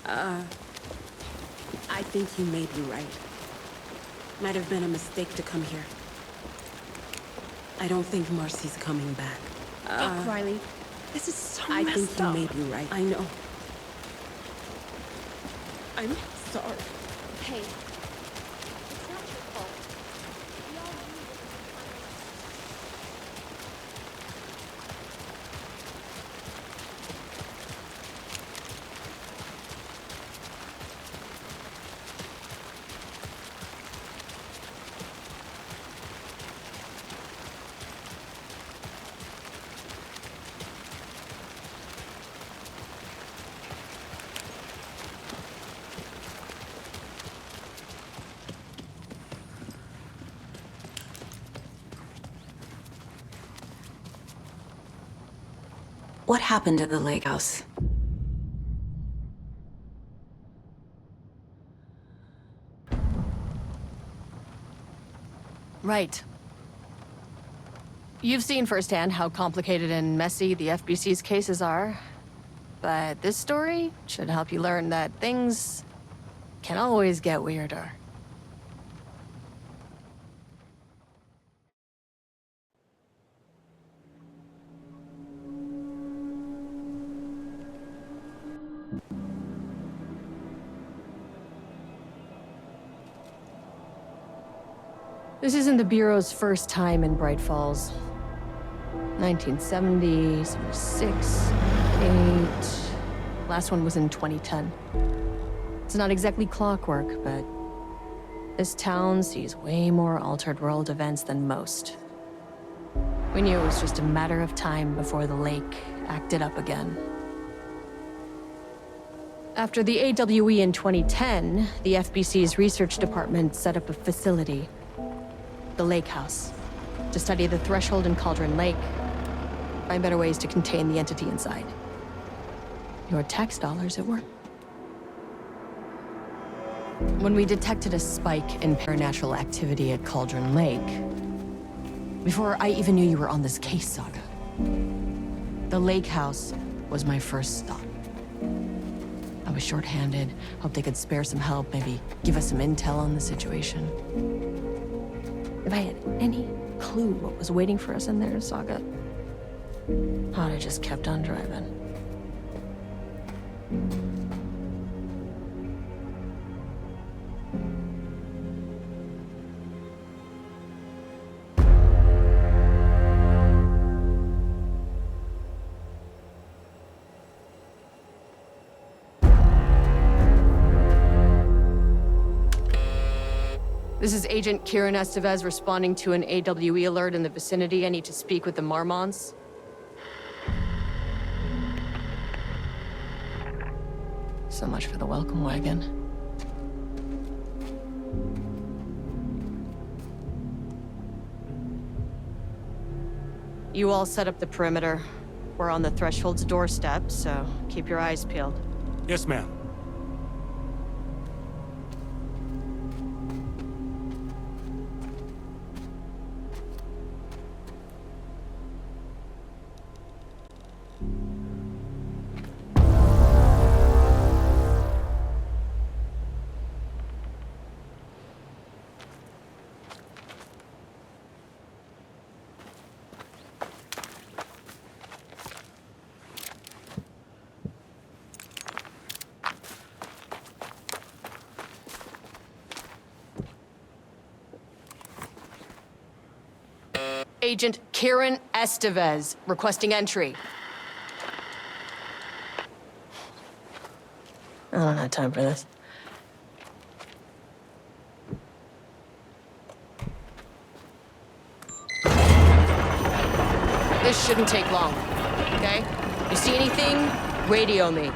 I think you may be right. Might have been a mistake to come here. I don't think Marcy's coming back. Look, Riley, this is so I think messed you up. may be right. I know. I'm sorry. Hey, it's not your fault. We all knew this was What happened at the lake house? Right. You've seen firsthand how complicated and messy the FBC's cases are. But this story should help you learn that things can always get weirder. This isn't the Bureau's first time in Bright Falls. 1970, 76, 8... Last one was in 2010. It's not exactly clockwork, but this town sees way more altered world events than most. We knew it was just a matter of time before the lake acted up again. After the AWE in 2010, the FBC's research department set up a facility, the Lake House, to study the threshold in Cauldron Lake, find better ways to contain the entity inside. Your tax dollars at work. When we detected a spike in paranatural activity at Cauldron Lake, before I even knew you were on this case, Saga, the Lake House was my first stop. I was short-handed, hoped they could spare some help, maybe give us some intel on the situation. If I had any clue what was waiting for us in there, Saga, I'd have just kept on driving. This is Agent Kieran Estevez responding to an AWE alert in the vicinity. I need to speak with the Marmons. So much for the welcome wagon. You all set up the perimeter. We're on the threshold's doorstep, so keep your eyes peeled. Yes, ma'am. Agent Kieran Estevez, requesting entry. I don't have time for this. This shouldn't take long, okay? You see anything, radio me.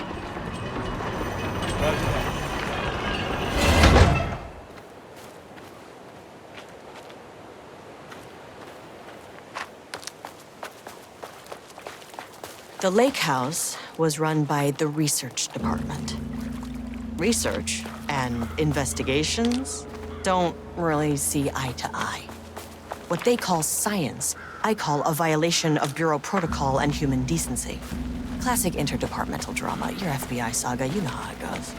The lake house was run by the research department. Research and investigations don't really see eye to eye. What they call science, I call a violation of Bureau protocol and human decency. Classic interdepartmental drama. Your FBI saga, you know how it goes.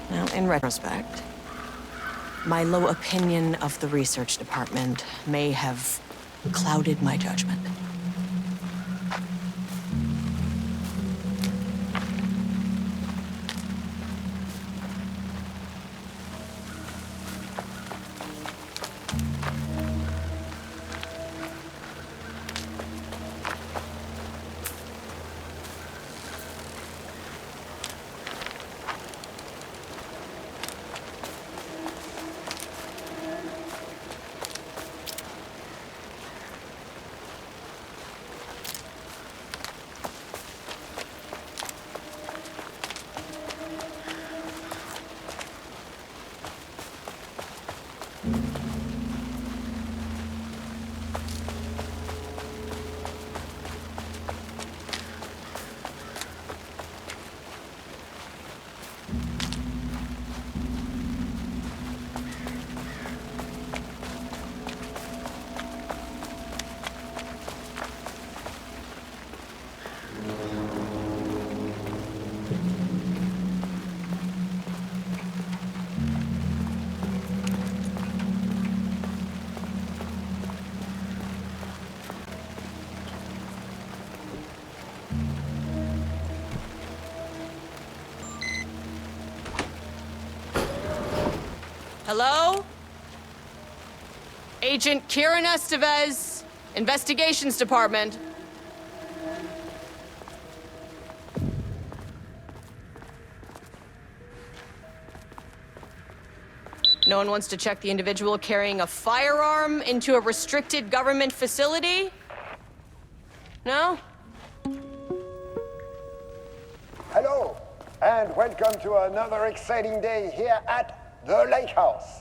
Now, in retrospect, my low opinion of the research department may have clouded my judgment. Hello? Agent Kieran Estevez, Investigations Department. No one wants to check the individual carrying a firearm into a restricted government facility? No? Hello, and welcome to another exciting day here at the Lake House.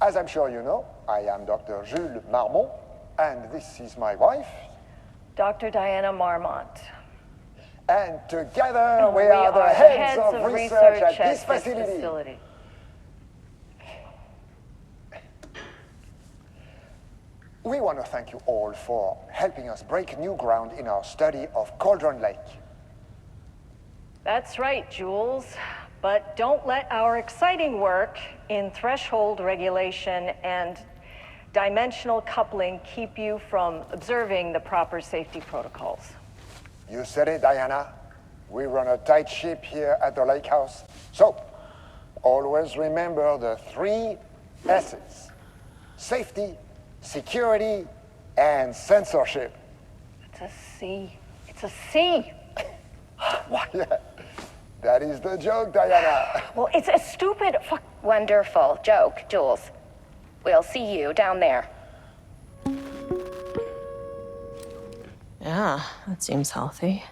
As I'm sure you know, I am Dr. Jules Marmont, and this is my wife. Dr. Diana Marmont. And together we are the heads of research at this facility. We want to thank you all for helping us break new ground in our study of Cauldron Lake. That's right, Jules. But don't let our exciting work in threshold regulation and dimensional coupling keep you from observing the proper safety protocols. You said it, Diana. We run a tight ship here at the Lake House. So, always remember the 3 S's. Safety, security, and censorship. It's a C. It's a C. What? Yeah. That is the joke, Diana. Well, it's a stupid fuck. Wonderful joke, Jules. We'll see you down there. Yeah, that seems healthy.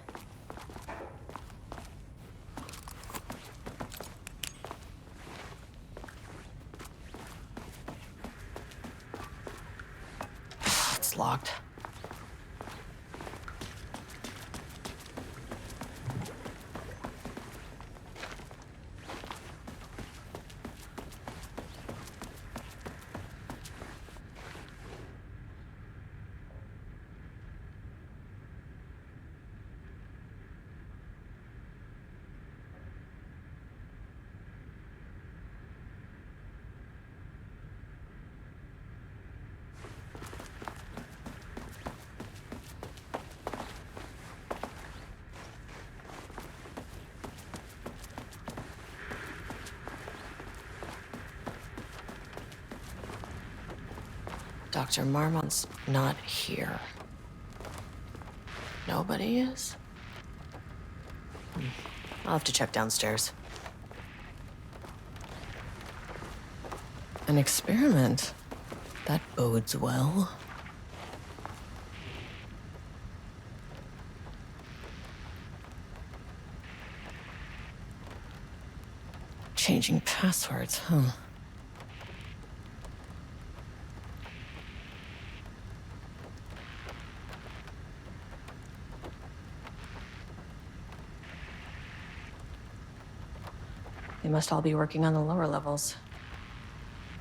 It's locked. Dr. Marmont's not here. Nobody is? I'll have to check downstairs. An experiment? That bodes well. Changing passwords, huh? They must all be working on the lower levels.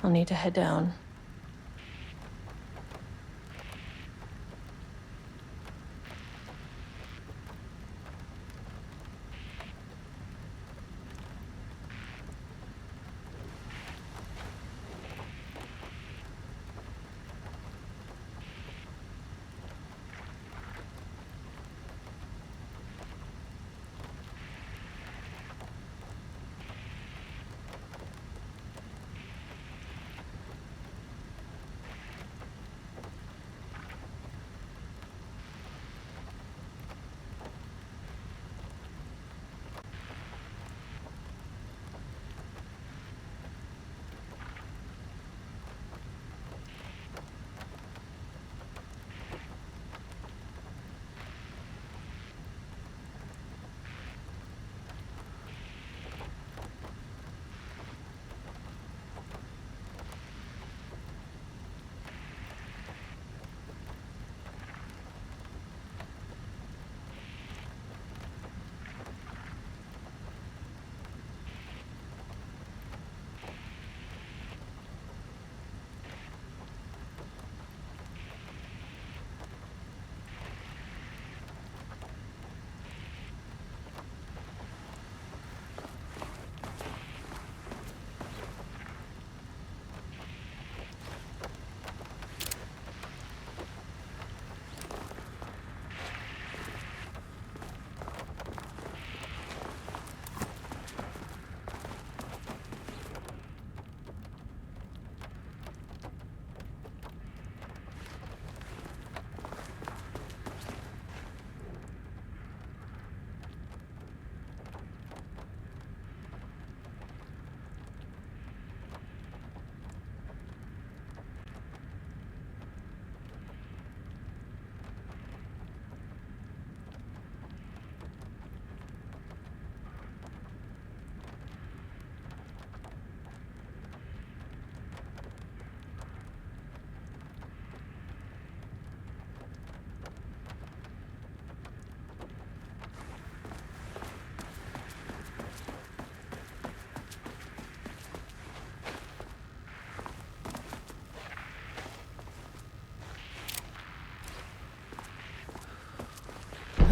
I'll need to head down.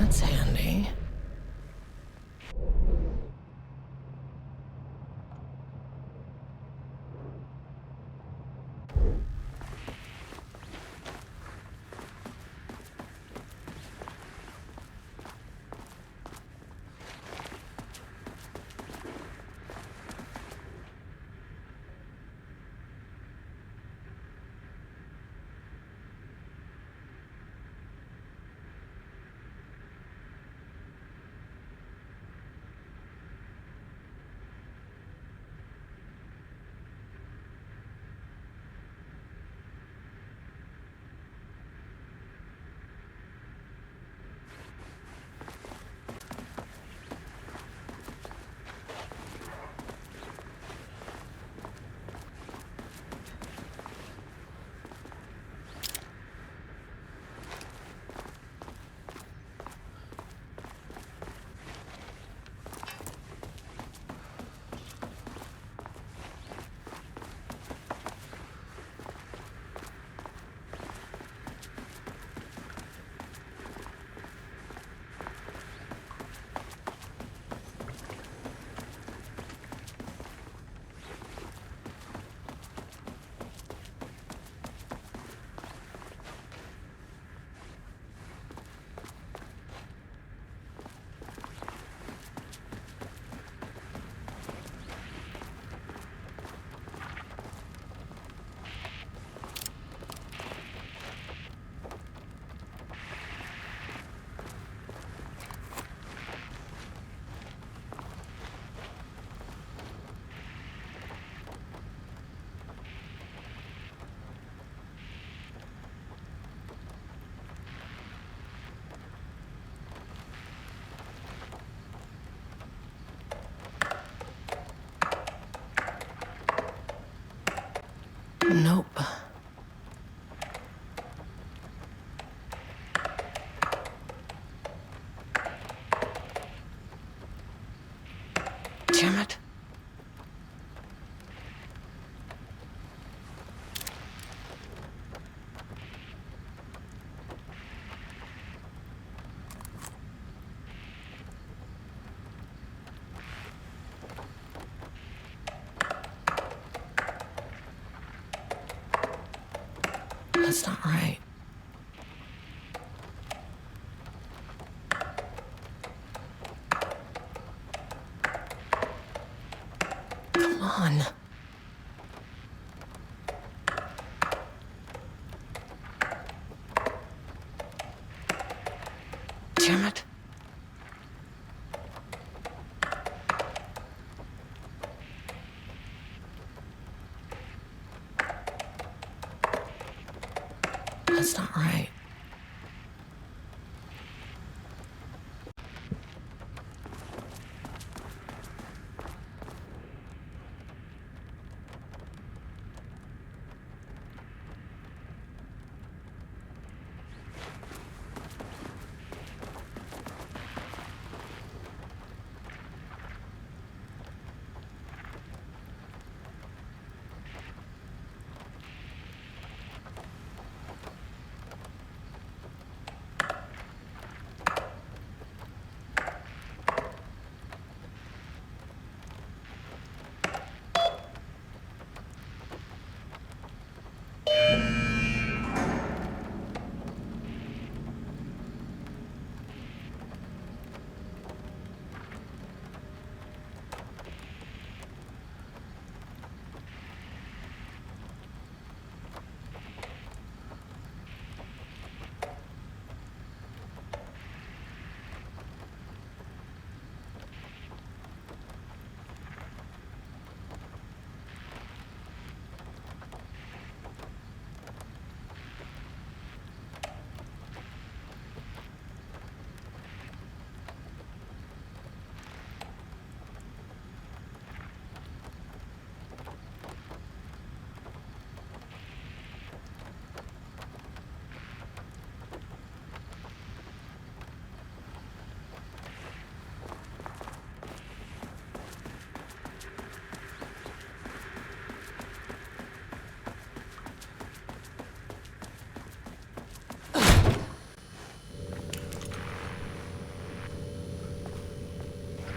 That's handy. Nope. Damn it. That's not right. Come on. Damn it. That's not right.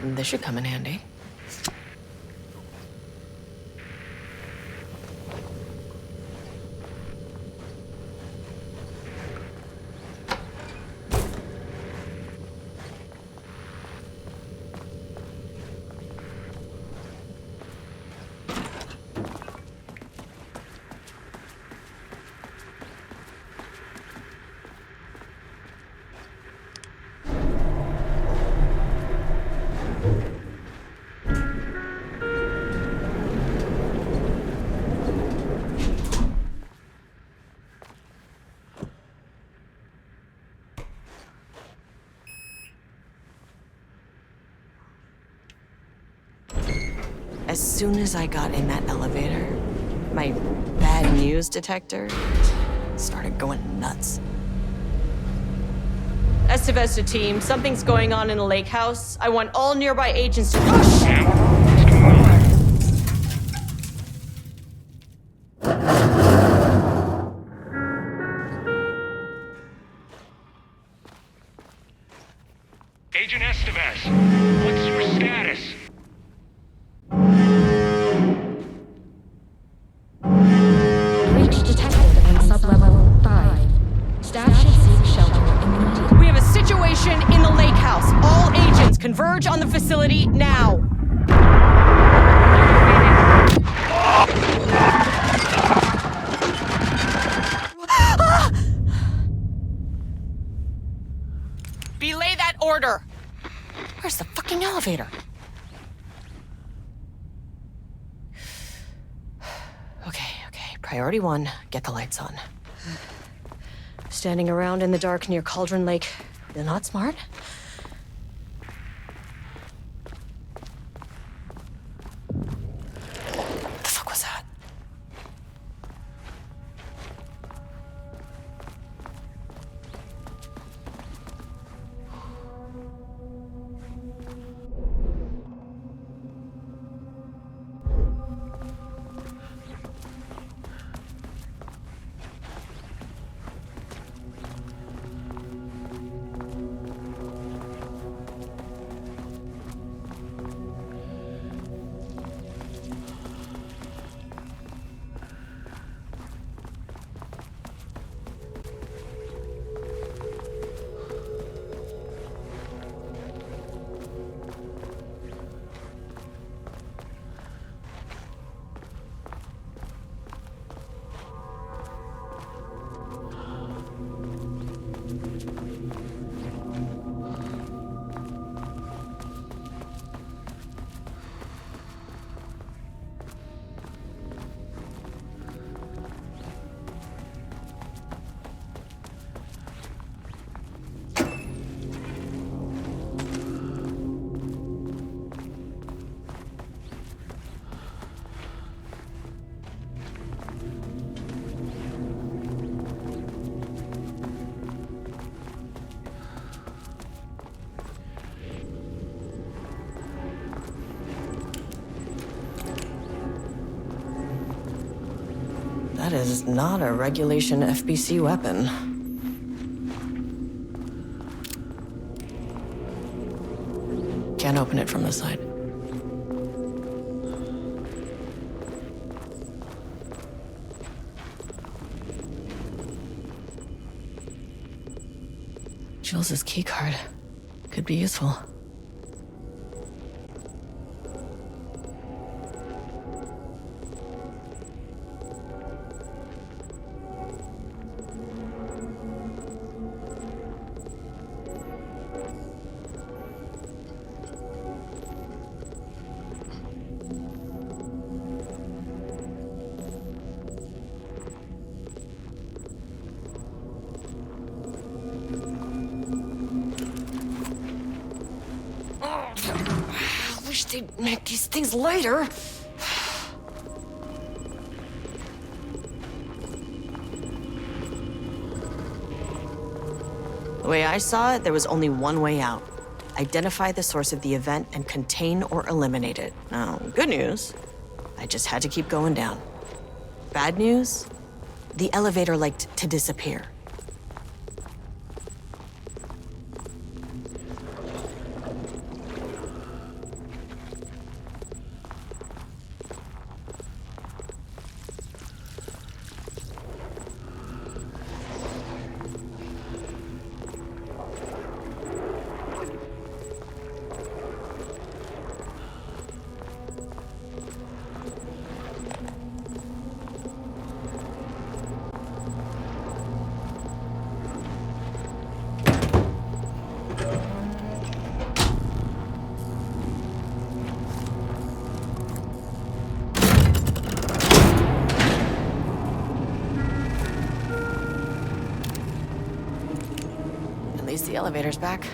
This should come in handy. As soon as I got in that elevator, my bad news detector started going nuts. Estevesta team, something's going on in the lake house. I want all nearby agents to... Oh, shit! Agent Estevez, what's your status? Breach detected on sublevel 5. Staff should seek shelter immediately. We have a situation in the lake house. All agents converge on the facility now. Belay that order. Where's the fucking elevator? Okay. Priority 1, get the lights on. Standing around in the dark near Cauldron Lake, they're not smart. What the fuck was that? That is not a regulation FBC weapon. Can't open it from the side. Jules' keycard could be useful. I wish they'd make these things lighter. The way I saw it, there was only one way out. Identify the source of the event and contain or eliminate it. Now, good news, I just had to keep going down. Bad news, the elevator liked to disappear. least the elevator's back.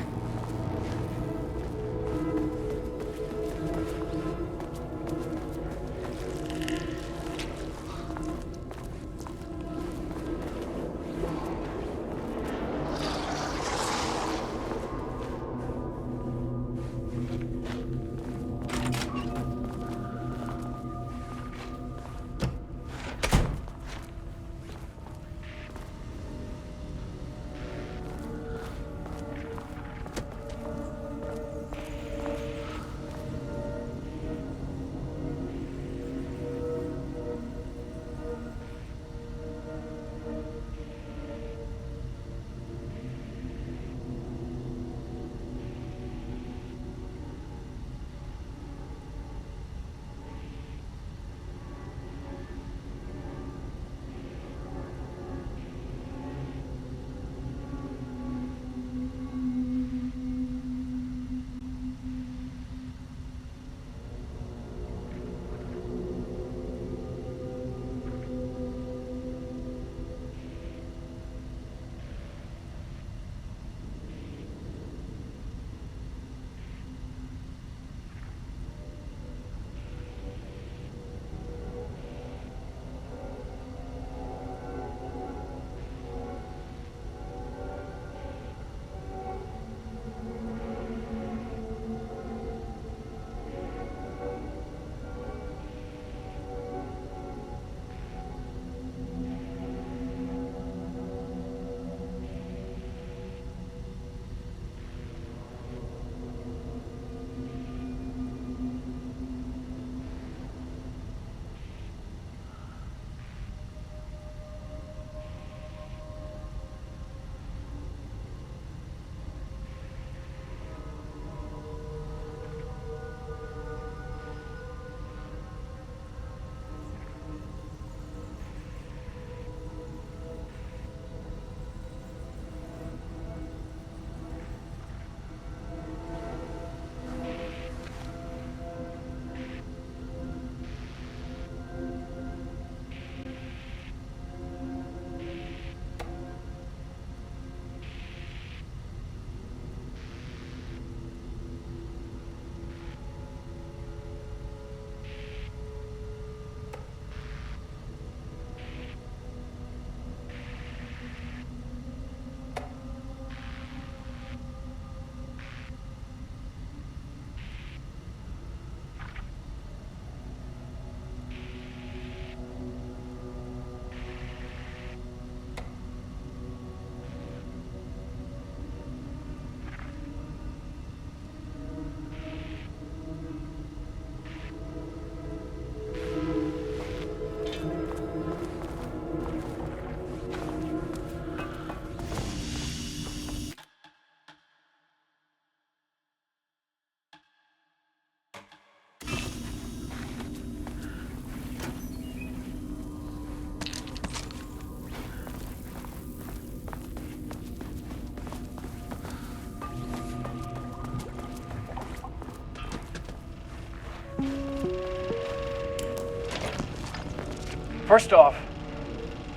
First off,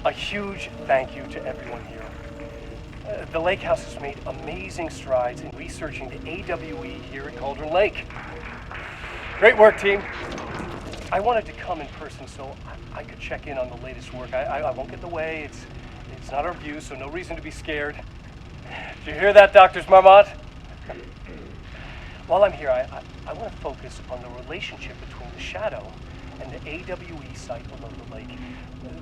a huge thank you to everyone here. The Lake House has made amazing strides in researching the AWE here at Cauldron Lake. Great work, team. I wanted to come in person so I could check in on the latest work. I won't get in the way. It's not our view, so no reason to be scared. Did you hear that, Dr. Marmot? While I'm here, I want to focus on the relationship between the shadow and the AWE site below the lake.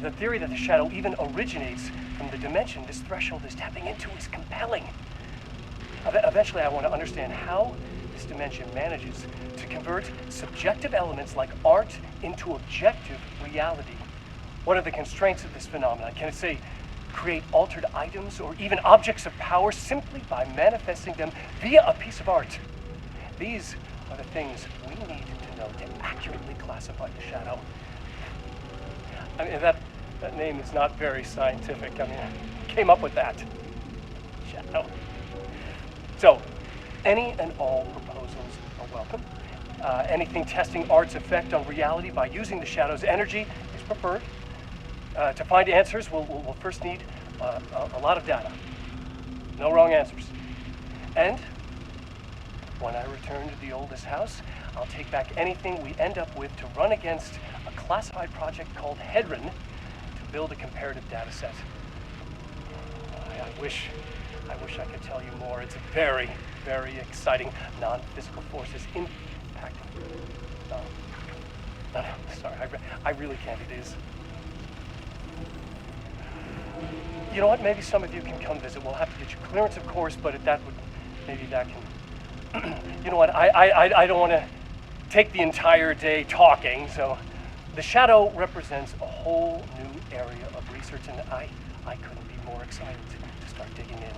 The theory that the shadow even originates from the dimension this threshold is tapping into is compelling. Eventually, I want to understand how this dimension manages to convert subjective elements like art into objective reality. What are the constraints of this phenomenon? Can it, say, create altered items or even objects of power simply by manifesting them via a piece of art? These are the things we need to know to accurately classify the shadow. I mean, that name is not very scientific. I mean, I came up with that. Shadow. So, any and all proposals are welcome. Anything testing art's effect on reality by using the shadow's energy is preferred. To find answers, we'll first need a lot of data. No wrong answers. And when I return to the oldest house, I'll take back anything we end up with to run against a classified project called Hedron to build a comparative data set. I wish I could tell you more. It's very, very exciting. Non-physical forces impacting. No, sorry, I really can't. It is. You know what? Maybe some of you can come visit. We'll have to get you clearance, of course, but maybe that can. You know what? I don't want to take the entire day talking. So, the shadow represents a whole new area of research, and I couldn't be more excited to start digging in.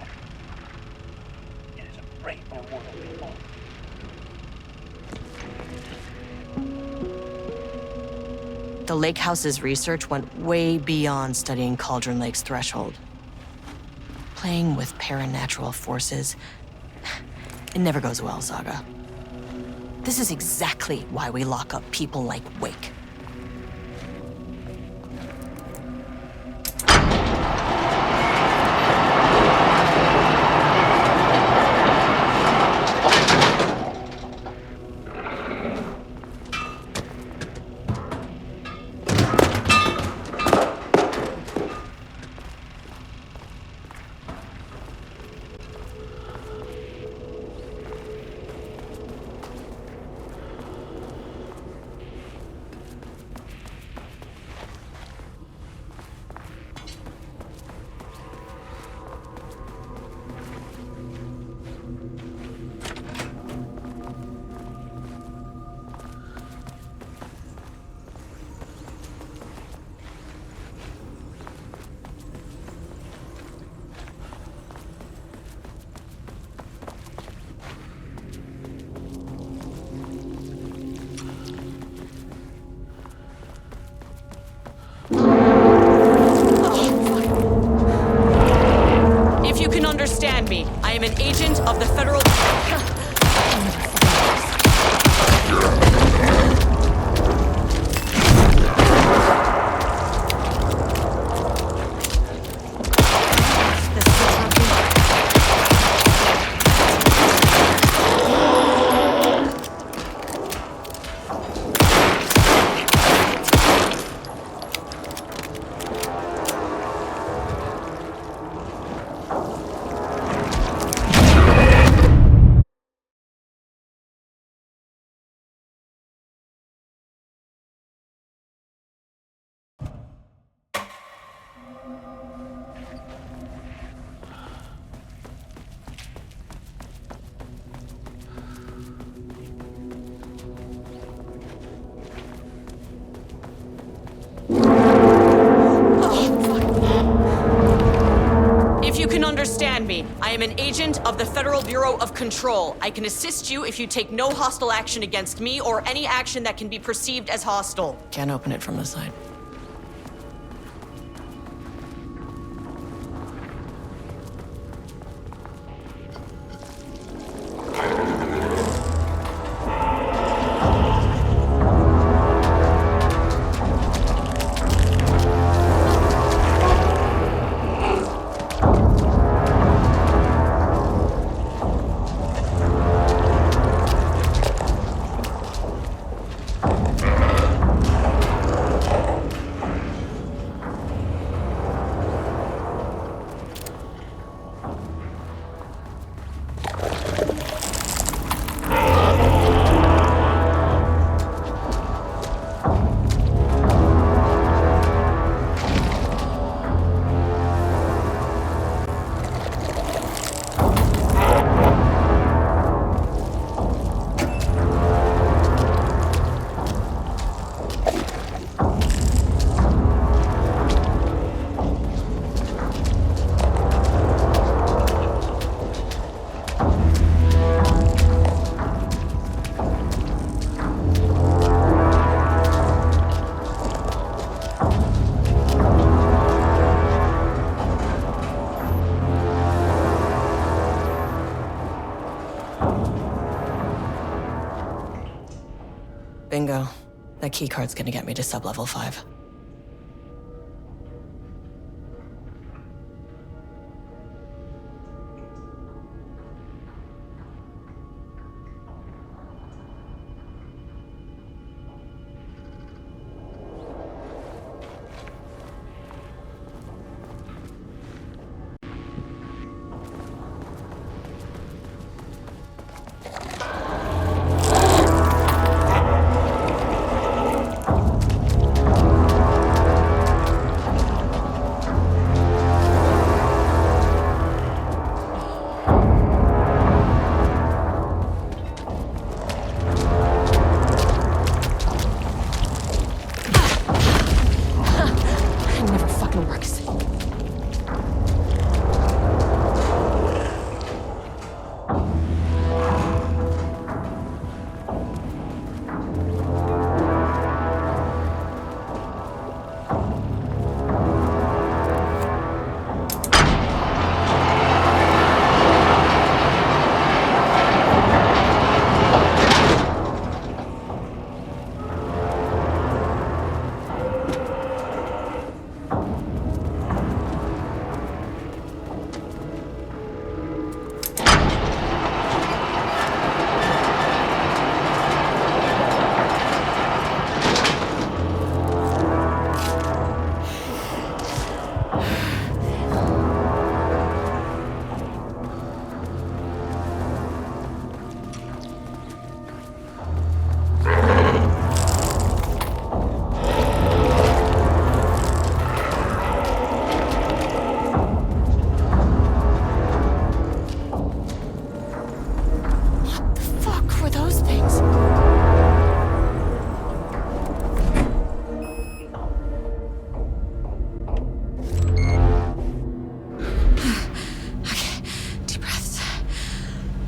It is a great new world, people. The Lake House's research went way beyond studying Cauldron Lake's threshold. Playing with paranatural forces, it never goes well, Saga. This is exactly why we lock up people like Wake. Understand me. I am an agent of the federal... Understand me. I am an agent of the Federal Bureau of Control. I can assist you if you take no hostile action against me or any action that can be perceived as hostile. Can't open it from the side. Bingo. That keycard's gonna get me to sub-level 5.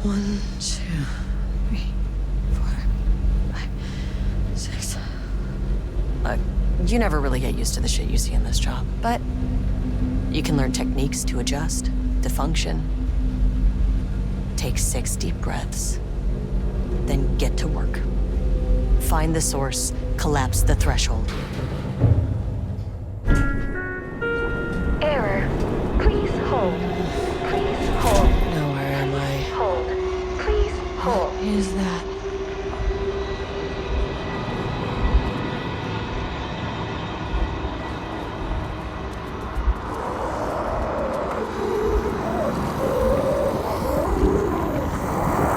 1, 2, 3, 4, 5, 6. Look, you never really get used to the shit you see in this job, but you can learn techniques to adjust, to function. Take 6 deep breaths, then get to work. Find the source, collapse the threshold. Error. Please hold. Please hold. Now where am I? Hold. Please hold. What is that?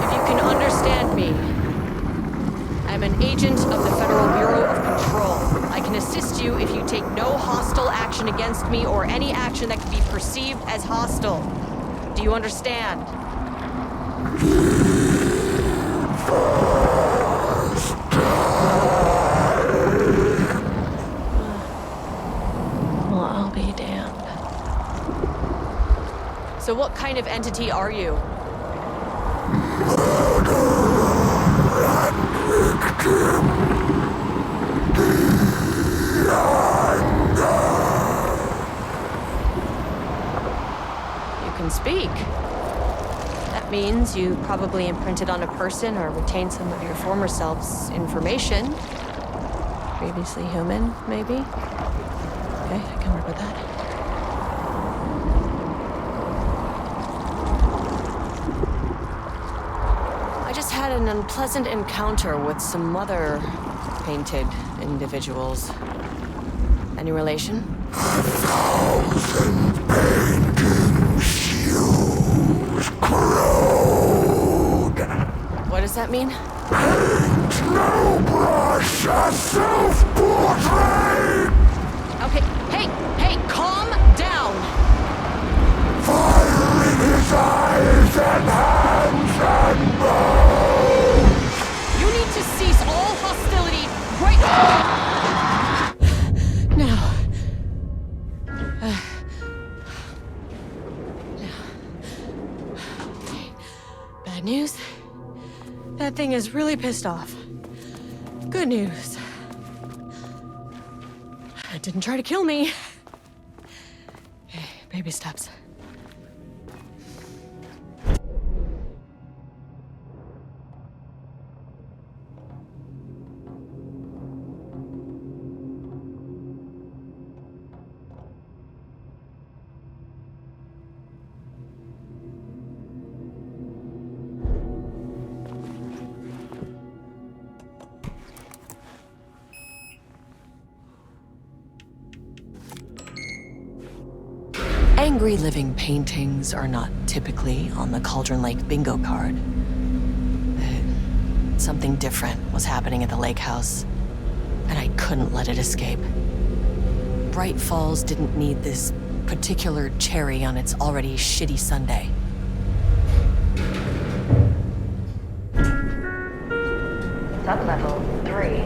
If you can understand me, I'm an agent of the Federal Bureau of Control. I can assist you if you take no hostile action against me or any action that could be perceived as hostile. Do you understand? Well, I'll be damned. So what kind of entity are you? You can speak. That means you probably imprinted on a person or retained some of your former self's information. Previously human, maybe? Okay, I can work with that. I just had an unpleasant encounter with some other painted individuals. Any relation? 1,000 paintings use crude. What does that mean? Paint no brush, a self-portrait. Okay, hey, calm down! Fire in his eyes and hands and bones. You need to cease all hostility right now. Bad news. That thing is really pissed off. Good news. It didn't try to kill me. Okay, baby steps. Angry living paintings are not typically on the Cauldron Lake bingo card. Something different was happening at the lake house, and I couldn't let it escape. Bright Falls didn't need this particular cherry on its already shitty sundae. Sublevel 3.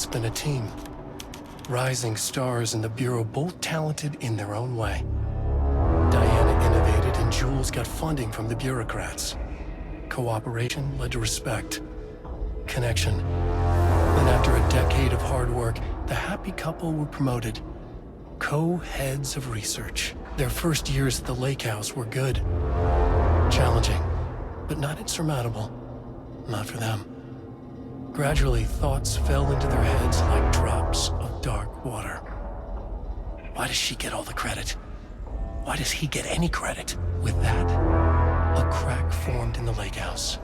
It's been a team. Rising stars in the Bureau, both talented in their own way. Diana innovated and Jules got funding from the bureaucrats. Cooperation led to respect. Connection. Then after a decade of hard work, the happy couple were promoted. Co-heads of research. Their first years at the lake house were good. Challenging, but not insurmountable. Not for them. Gradually, thoughts fell into their heads like drops of dark water. Why does she get all the credit? Why does he get any credit? With that, a crack formed in the lake house.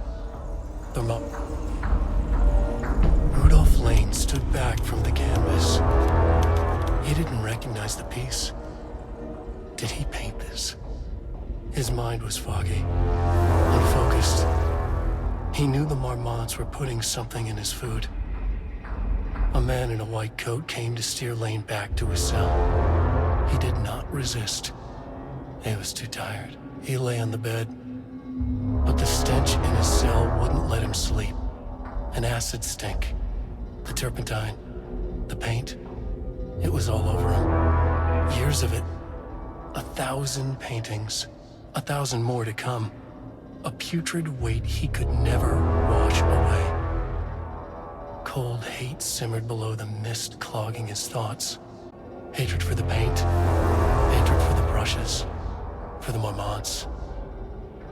Rudolph Lane stood back from the canvas. He didn't recognize the piece. Did he paint this? His mind was foggy, unfocused. He knew the Marmonts were putting something in his food. A man in a white coat came to steer Lane back to his cell. He did not resist. He was too tired. He lay on the bed, but the stench in his cell wouldn't let him sleep. An acid stink. The turpentine. The paint. It was all over him. Years of it. 1,000 paintings. 1,000 more to come. A putrid weight he could never wash away. Cold hate simmered below the mist clogging his thoughts. Hatred for the paint. Hatred for the brushes. For the Marmonts.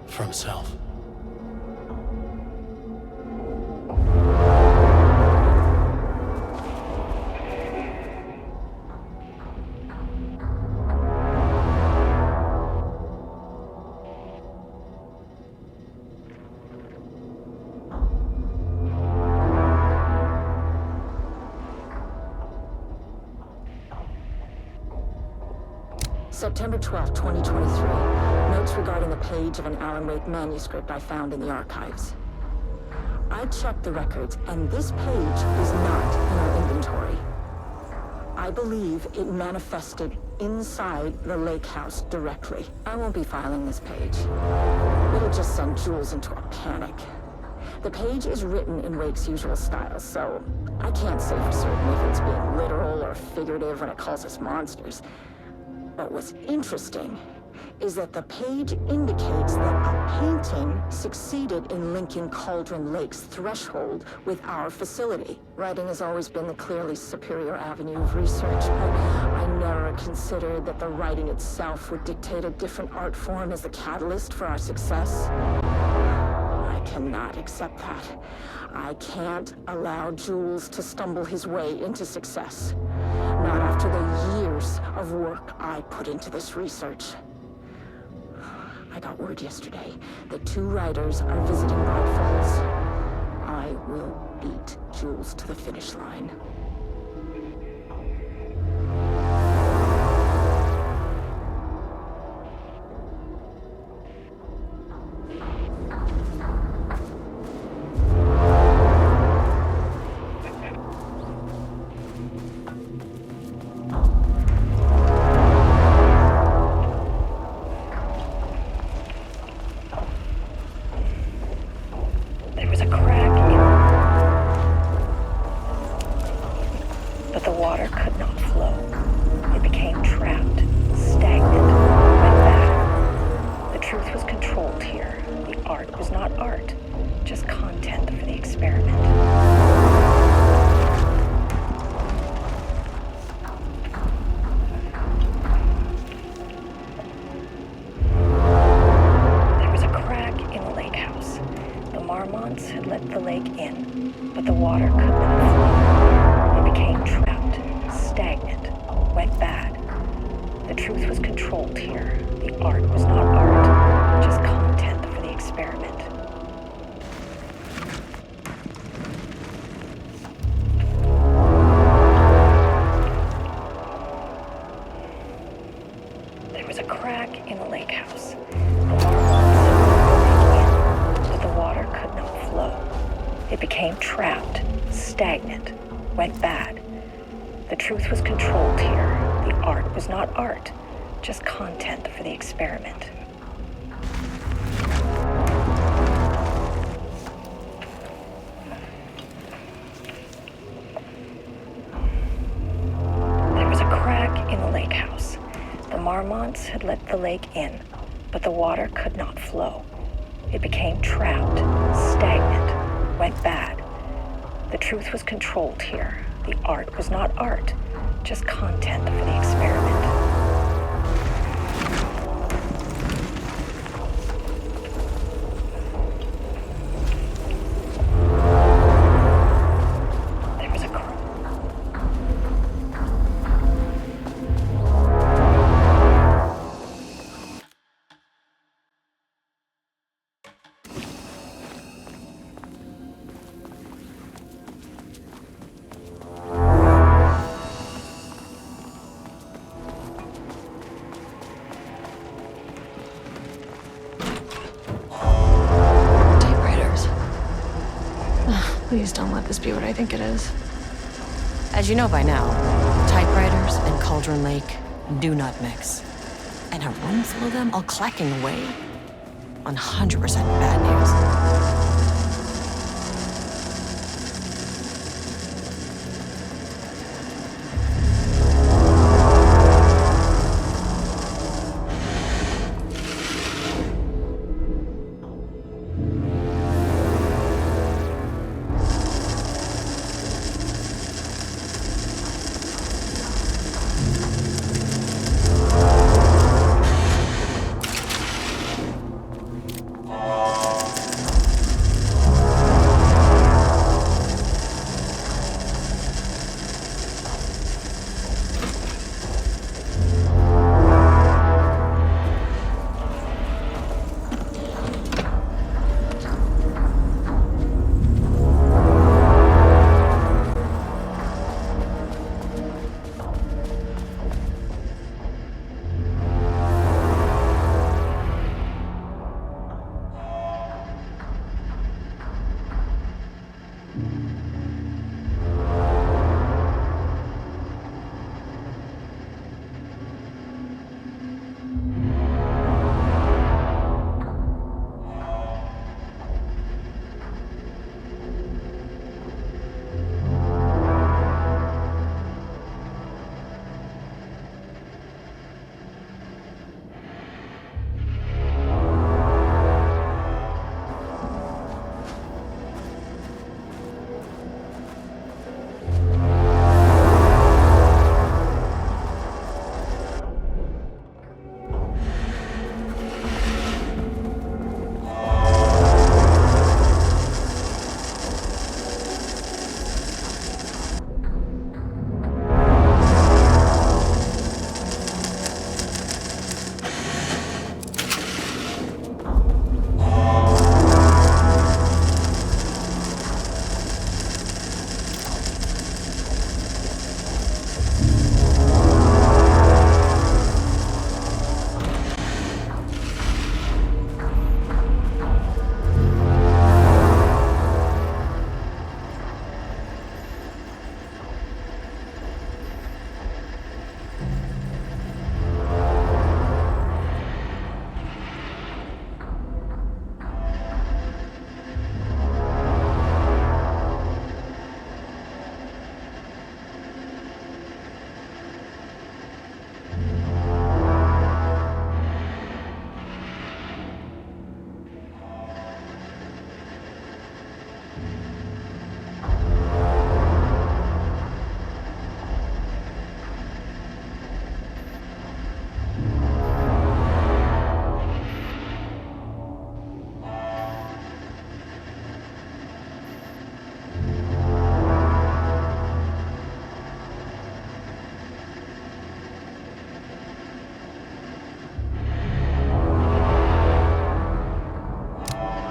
For himself. September 12, 2023. Notes regarding the page of an Alan Wake manuscript I found in the archives. I checked the records, and this page is not in our inventory. I believe it manifested inside the lake house directly. I won't be filing this page. It'll just send Jules into a panic. The page is written in Wake's usual style, so I can't say for certain if it's being literal or figurative when it calls us monsters. But what's interesting is that the page indicates that a painting succeeded in linking Cauldron Lake's threshold with our facility. Writing has always been the clearly superior avenue of research, but I never considered that the writing itself would dictate a different art form as the catalyst for our success. I cannot accept that. I can't allow Jules to stumble his way into success. Not after the years of work I put into this research. I got word yesterday that 2 writers are visiting Bright Falls. I will beat Jules to the finish line. back in the lake house. The Marmonts had let the lake in, but the water could not flow. It became trapped, stagnant, went bad. The truth was controlled here. The art was not art, just content for the experiment. There was a Typewriters. Please don't let this be what I think it is. As you know by now, typewriters and Cauldron Lake do not mix. And a room full of them all clacking away? 100% bad news.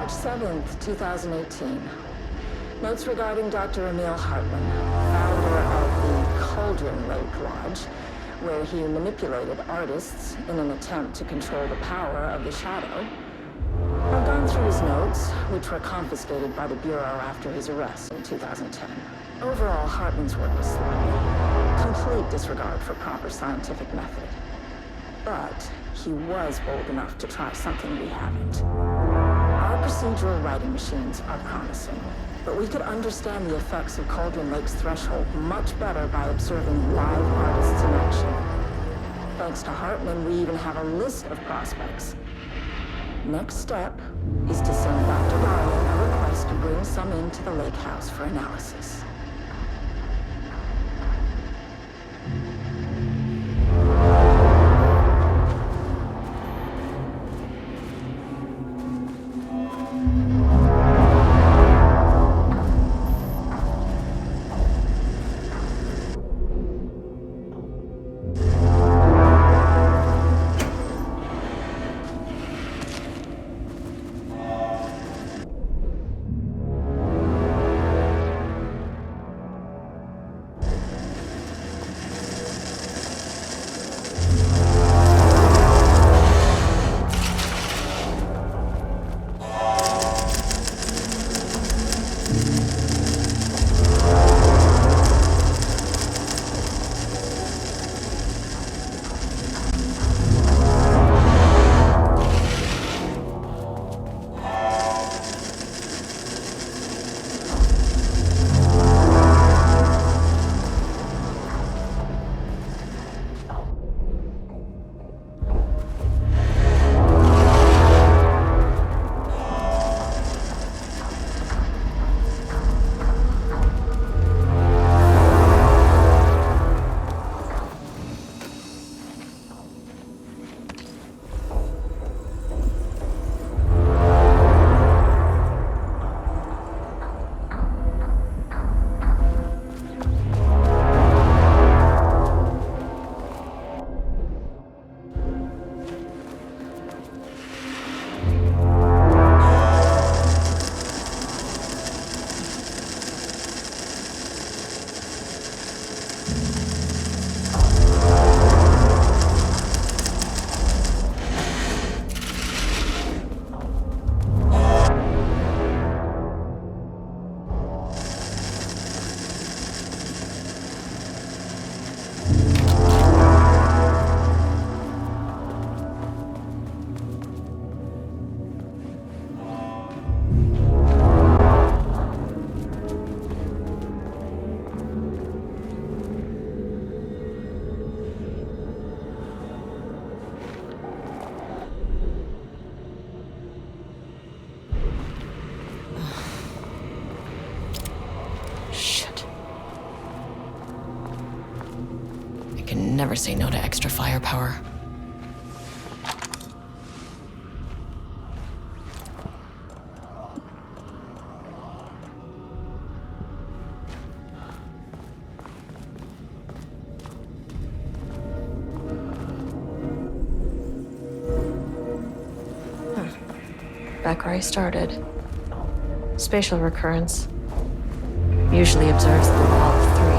March 7th, 2018. Notes regarding Dr. Emil Hartman, founder of the Cauldron Lake Lodge, where he manipulated artists in an attempt to control the power of the Shadow. I've gone through his notes, which were confiscated by the Bureau after his arrest in 2010. Overall, Hartman's work was sloppy. Complete disregard for proper scientific method. But he was bold enough to try something we haven't. Our procedural writing machines are promising, but we could understand the effects of Cauldron Lake's threshold much better by observing live artists in action. Thanks to Hartman, we even have a list of prospects. Next step is to send Dr. Darling a request to bring some into the lake house for analysis. Never say no to extra firepower. Back where I started. Spatial recurrence. Usually observes the law of three.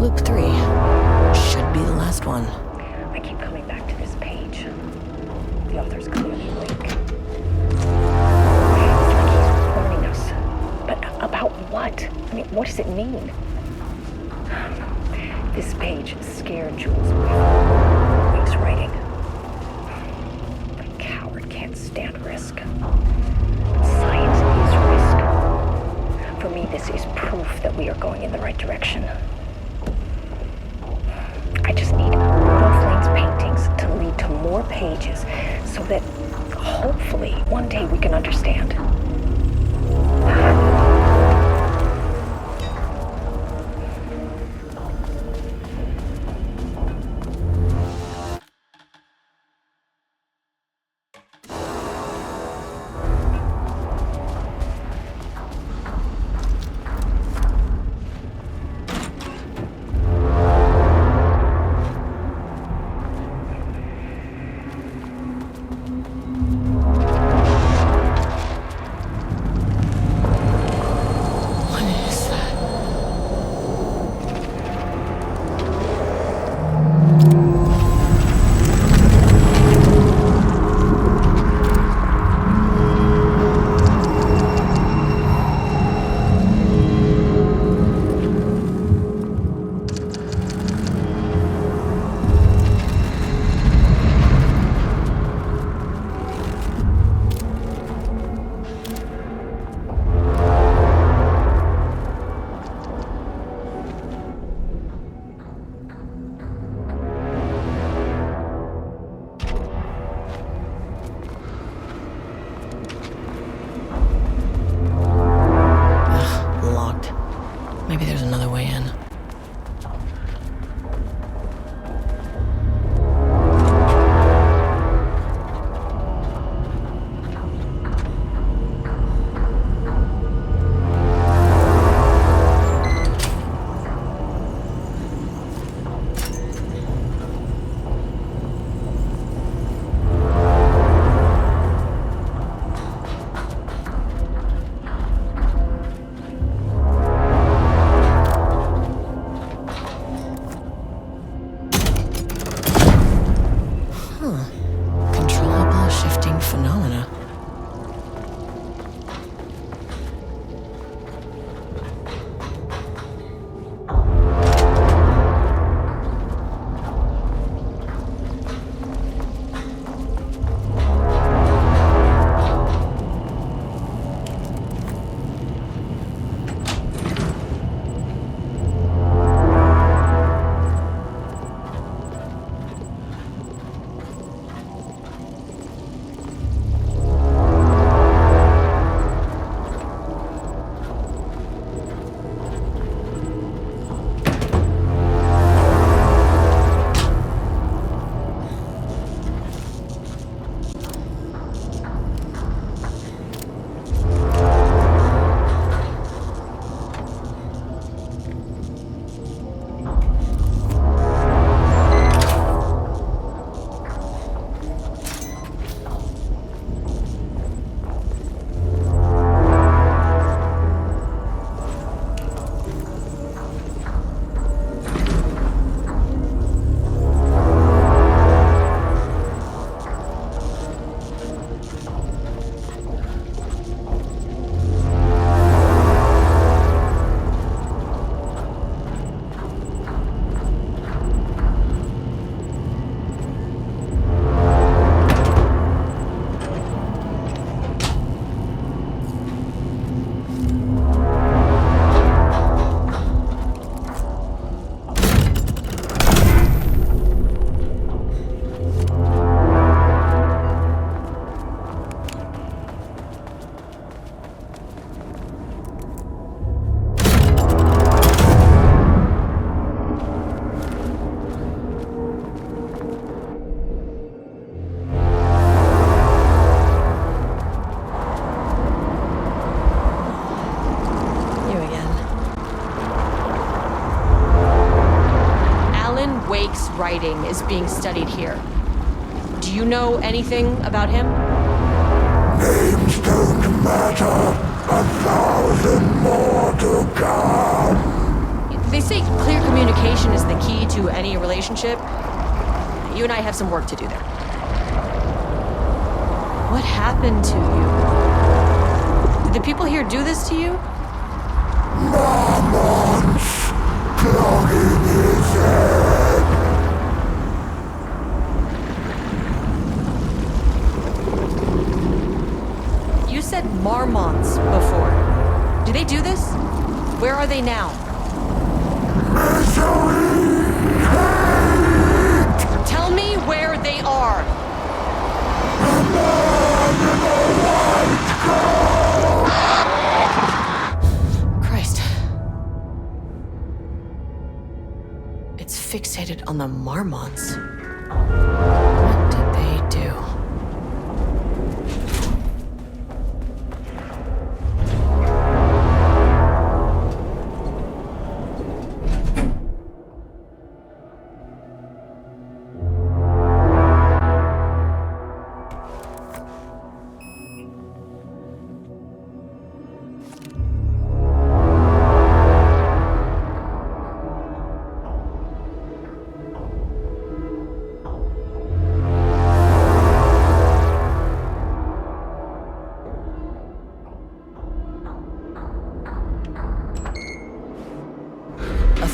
Loop 3. Should be the last one. I keep coming back to this page. The author's clearly awake. It's like he's warning us. But about what? I mean, what does it mean? This page scared Jules away from Wake's writing. A coward can't stand risk. But science is risk. For me, this is proof that we are going in the right direction. I just need Rudolph Lane's paintings to lead to more pages so that hopefully one day we can understand. Maybe there's another way in. Controllable shifting phenomena. Wake's writing is being studied here. Do you know anything about him? Names don't matter. 1,000 more to come. They they say clear communication is the key to any relationship, you and I have some work to do there. What happened to you? Did the people here do this to you? You said marmots before. Do they do this? Where are they now? Tell me where they are. Christ. It's fixated on the marmots. What did they do?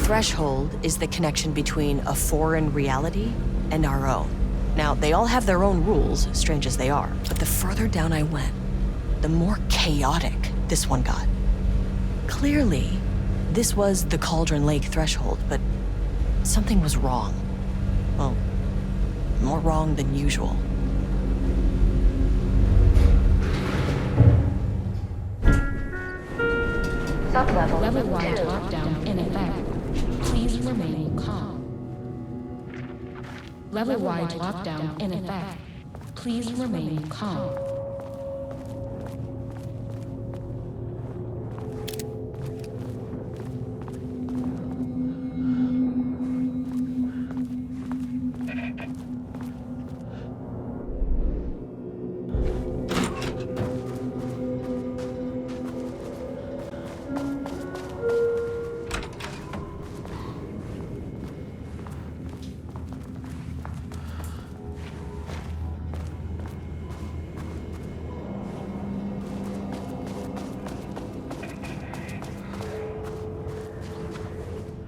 Threshold is the connection between a foreign reality and our own. Now, they all have their own rules, strange as they are, but the further down I went, the more chaotic this one got. Clearly, this was the Cauldron Lake threshold, but something was wrong. Well, more wrong than usual. Sublevel Level-wide 2. lockdown in effect. Please remain calm. Level-wide lockdown in effect. Please remain calm.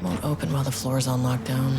Won't open while the floor's on lockdown.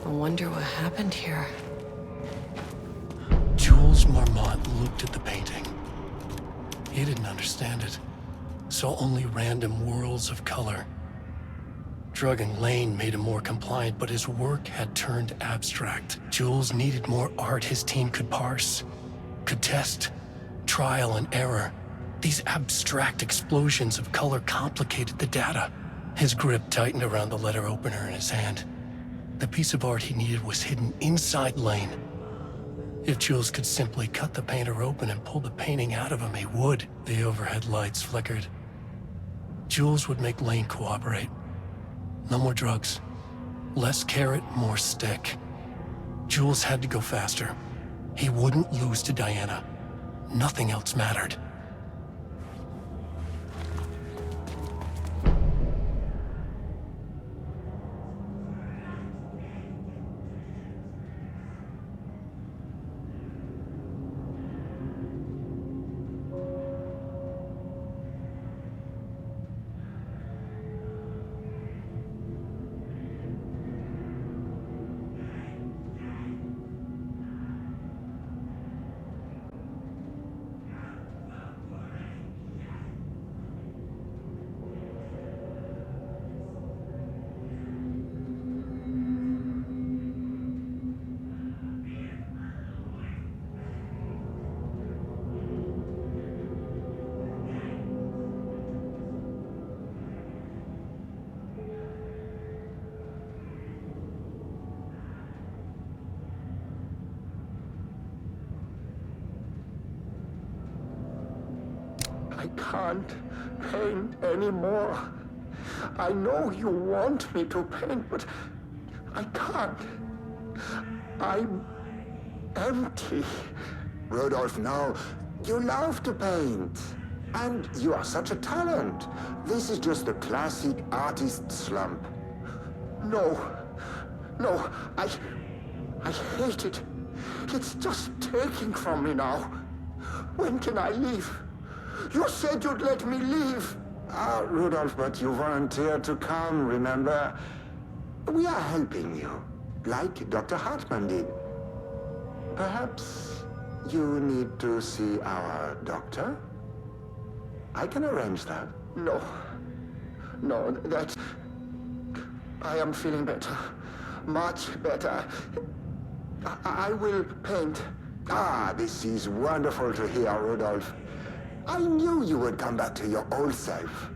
I wonder what happened here. Jules Marmont looked at the painting. He didn't understand it. Saw only random whirls of color. Drugging Lane made him more compliant, but his work had turned abstract. Jules needed more art his team could parse, could test, trial and error. These abstract explosions of color complicated the data. His grip tightened around the letter opener in his hand. The piece of art he needed was hidden inside Lane. If Jules could simply cut the painter open and pull the painting out of him, he would. The overhead lights flickered. Jules would make Lane cooperate. No more drugs. Less carrot, more stick. Jules had to go faster. He wouldn't lose to Diana. Nothing else mattered. I can't paint anymore. I know you want me to paint, but I can't. I'm empty. Rudolph, no. You love to paint. And you are such a talent. This is just the classic artist slump. No, I hate it. It's just taking from me now. When can I leave? You said you'd let me leave. Ah, Rudolph, but you volunteered to come, remember? We are helping you, like Dr. Hartman did. Perhaps you need to see our doctor? I can arrange that. No, that's... I am feeling better. Much better. I will paint. Ah, this is wonderful to hear, Rudolph. I knew you would come back to your old self.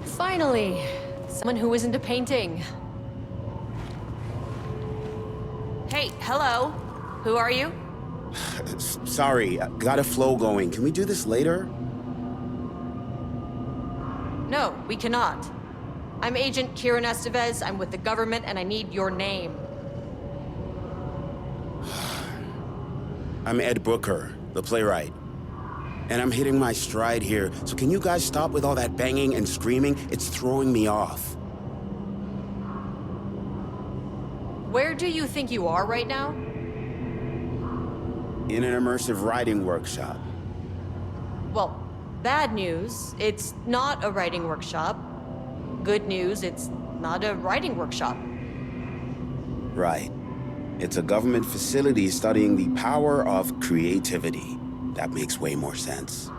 Finally, someone who isn't a painting. Hey, hello. Who are you? Sorry, got a flow going. Can we do this later? No, we cannot. I'm Agent Kieran Estevez. I'm with the government, and I need your name. I'm Ed Brooker, the playwright. And I'm hitting my stride here, so can you guys stop with all that banging and screaming? It's throwing me off. Where do you think you are right now? In an immersive writing workshop. Well, bad news, it's not a writing workshop. Good news, it's not a writing workshop. Right. It's a government facility studying the power of creativity. That makes way more sense.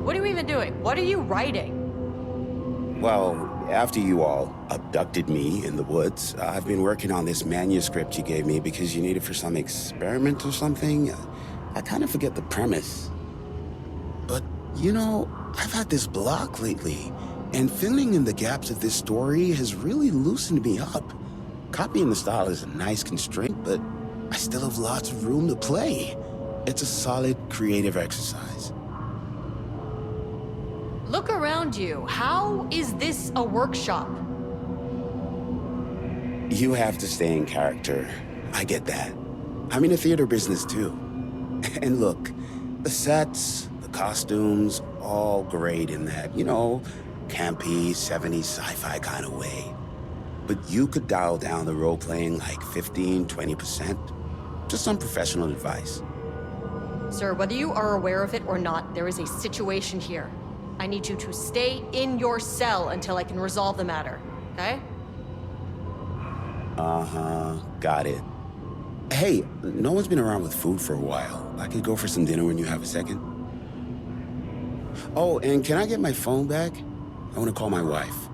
What are you even doing? What are you writing? Well, after you all abducted me in the woods, I've been working on this manuscript you gave me because you need it for some experiment or something. I kind of forget the premise. But, you know, I've had this block lately, and filling in the gaps of this story has really loosened me up. Copying the style is a nice constraint, but I still have lots of room to play. It's a solid creative exercise. Look around you. How is this a workshop? You have to stay in character. I get that. I'm in the theater business too. And look, the sets, the costumes, all great in that, you know, campy, 70s sci-fi kind of way. But you could dial down the role-playing like 15, 20%. Just some professional advice. Sir, whether you are aware of it or not, there is a situation here. I need you to stay in your cell until I can resolve the matter, okay? Uh-huh, got it. Hey, no one's been around with food for a while. I could go for some dinner when you have a second. Oh, and can I get my phone back? I want to call my wife.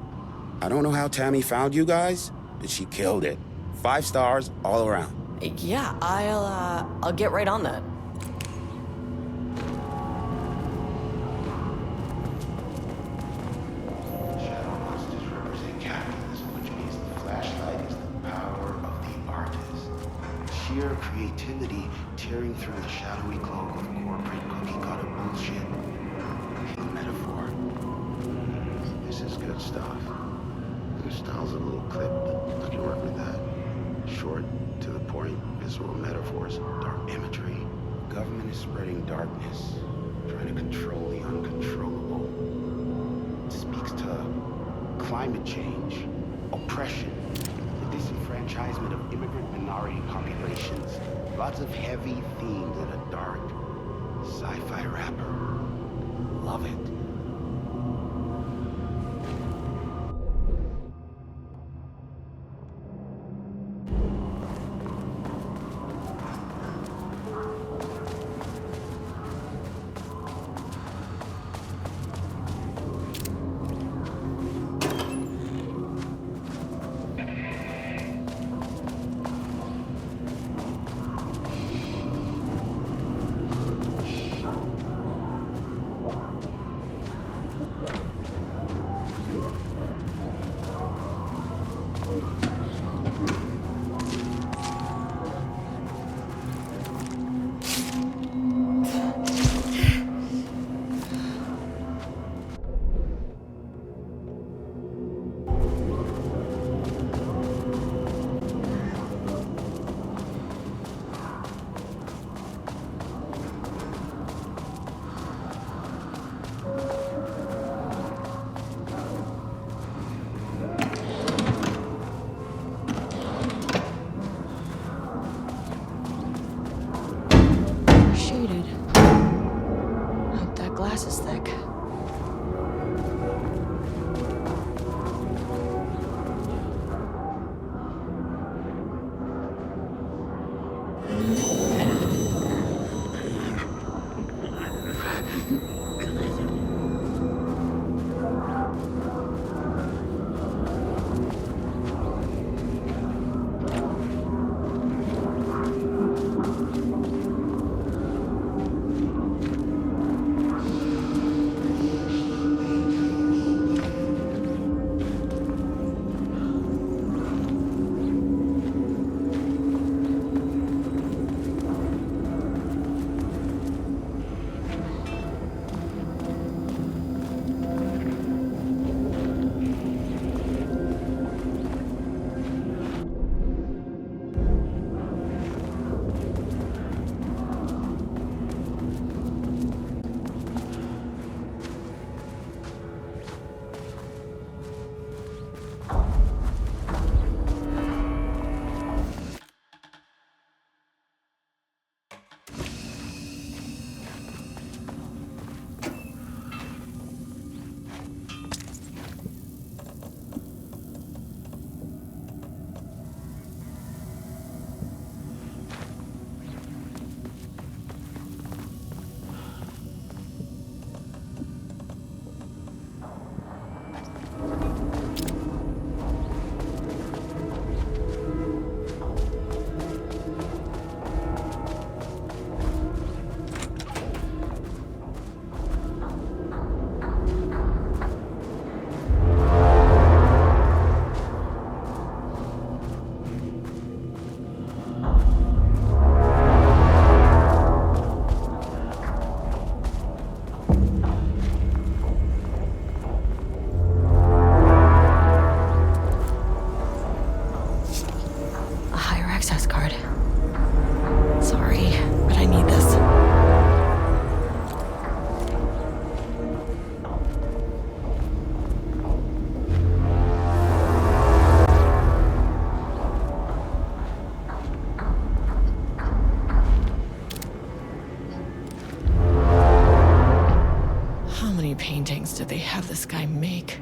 I don't know how Tammy found you guys, but she killed it. 5 stars all around. Yeah, I'll get right on that. Shadow monsters represent capitalism, which means the flashlight is the power of the artist. Sheer creativity tearing through the shadowy cloak of corporate cookie-cutter bullshit. The metaphor. This is good stuff. The style's a little clipped, but I can work with that. Short, to the point, visual metaphors, dark imagery. Government is spreading darkness, trying to control the uncontrollable. It speaks to climate change, oppression, the disenfranchisement of immigrant minority populations. Lots of heavy themes in a dark sci-fi wrapper. Love it. Sorry, but I need this. How many paintings did they have this guy make?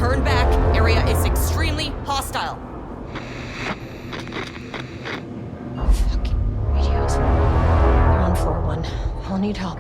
Turn back. Area is extremely hostile. Fucking radios. They're on floor 1. I'll need help.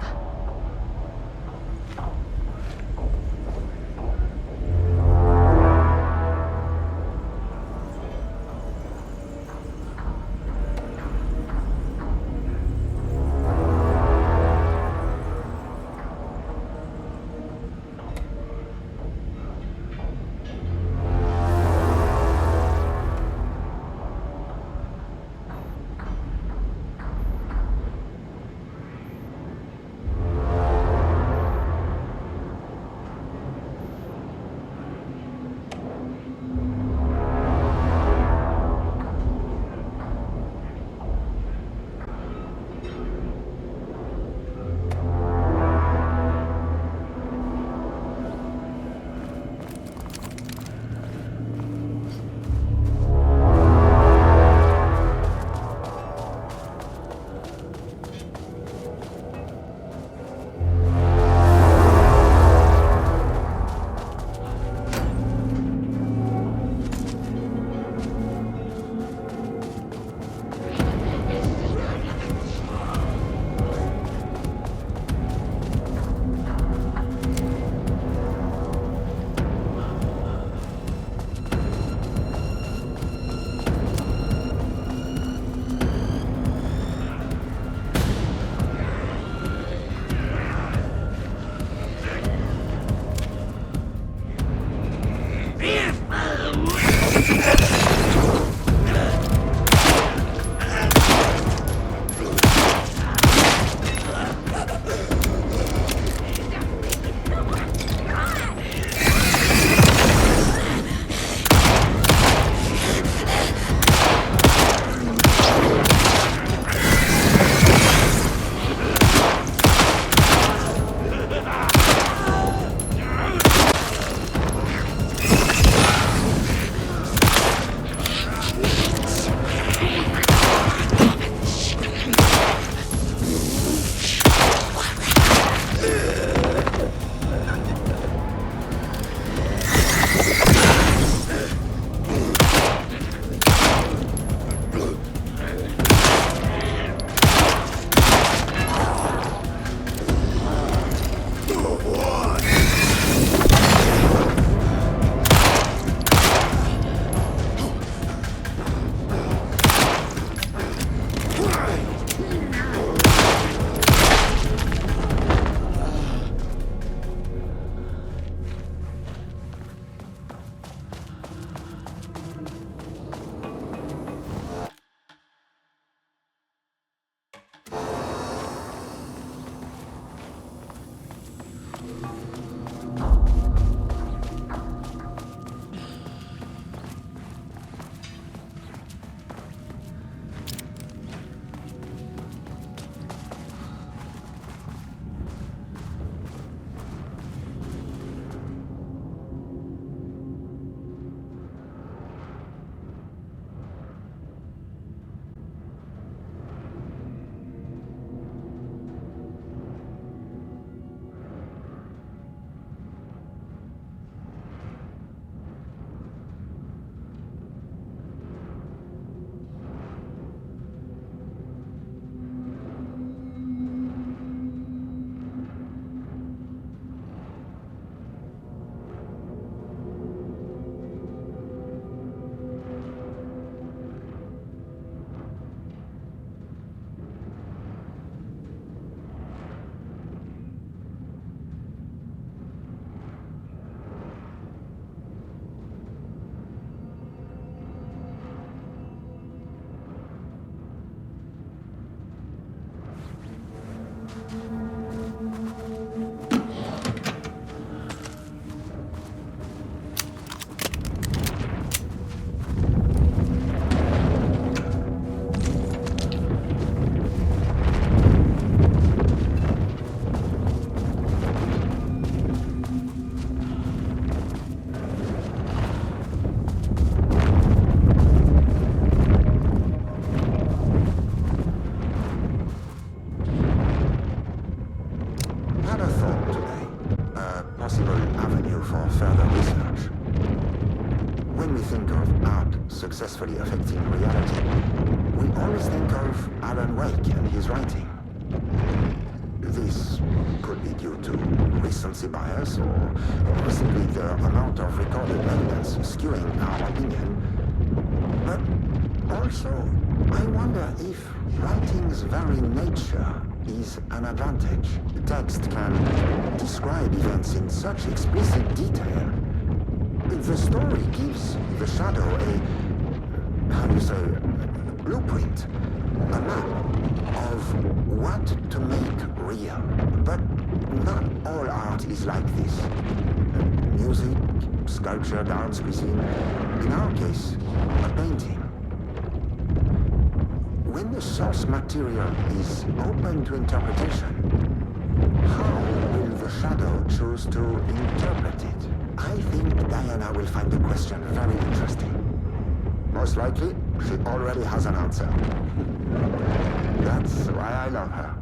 Had a thought today. A possible avenue for further research. When we think of art successfully affecting reality, we always think of Alan Wake and his writing. This could be due to recency bias or simply the amount of recorded evidence skewing our opinion. But also, I wonder if writing's very nature is an advantage. Text can describe events in such explicit detail. The story gives the shadow a, how do you say, blueprint, a map of what to make real. But not all art is like this. Music, sculpture, dance, cuisine. In our case, a painting. When the source material is open to interpretation, how will the shadow choose to interpret it? I think Diana will find the question very interesting. Most likely, she already has an answer. That's why I love her.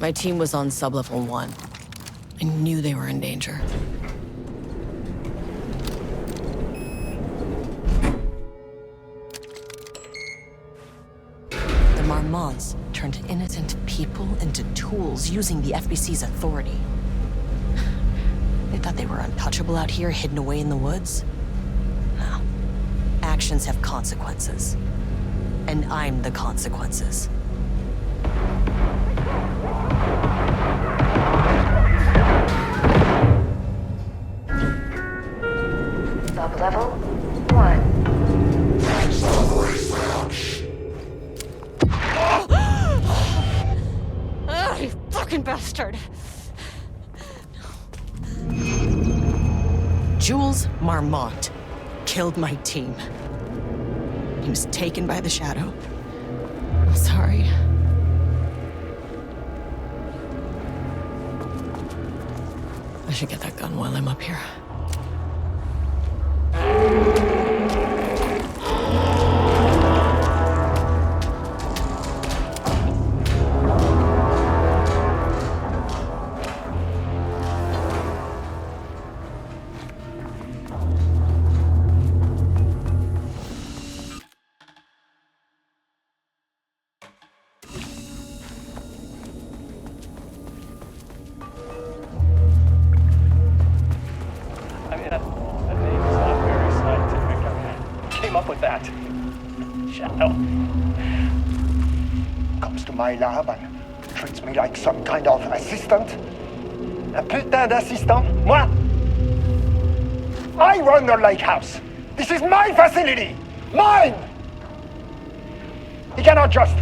My team was on sublevel 1. I knew they were in danger. The Marmonts turned innocent people into tools using the FBC's authority. They thought they were untouchable out here, hidden away in the woods? No. Actions have consequences. And I'm the consequences. Sub-level 1. Ah, you fucking bastard! Jules Marmont killed my team. He was taken by the Shadow. I'm sorry. I should get that gun while I'm up here. I mean, that name is not very scientific. I mean, who came up with that? Shadow. Comes to my lab and treats me like some kind of assistant. Un putain d'assistant? Moi? I run the lake house. This is my facility. Mine! He cannot just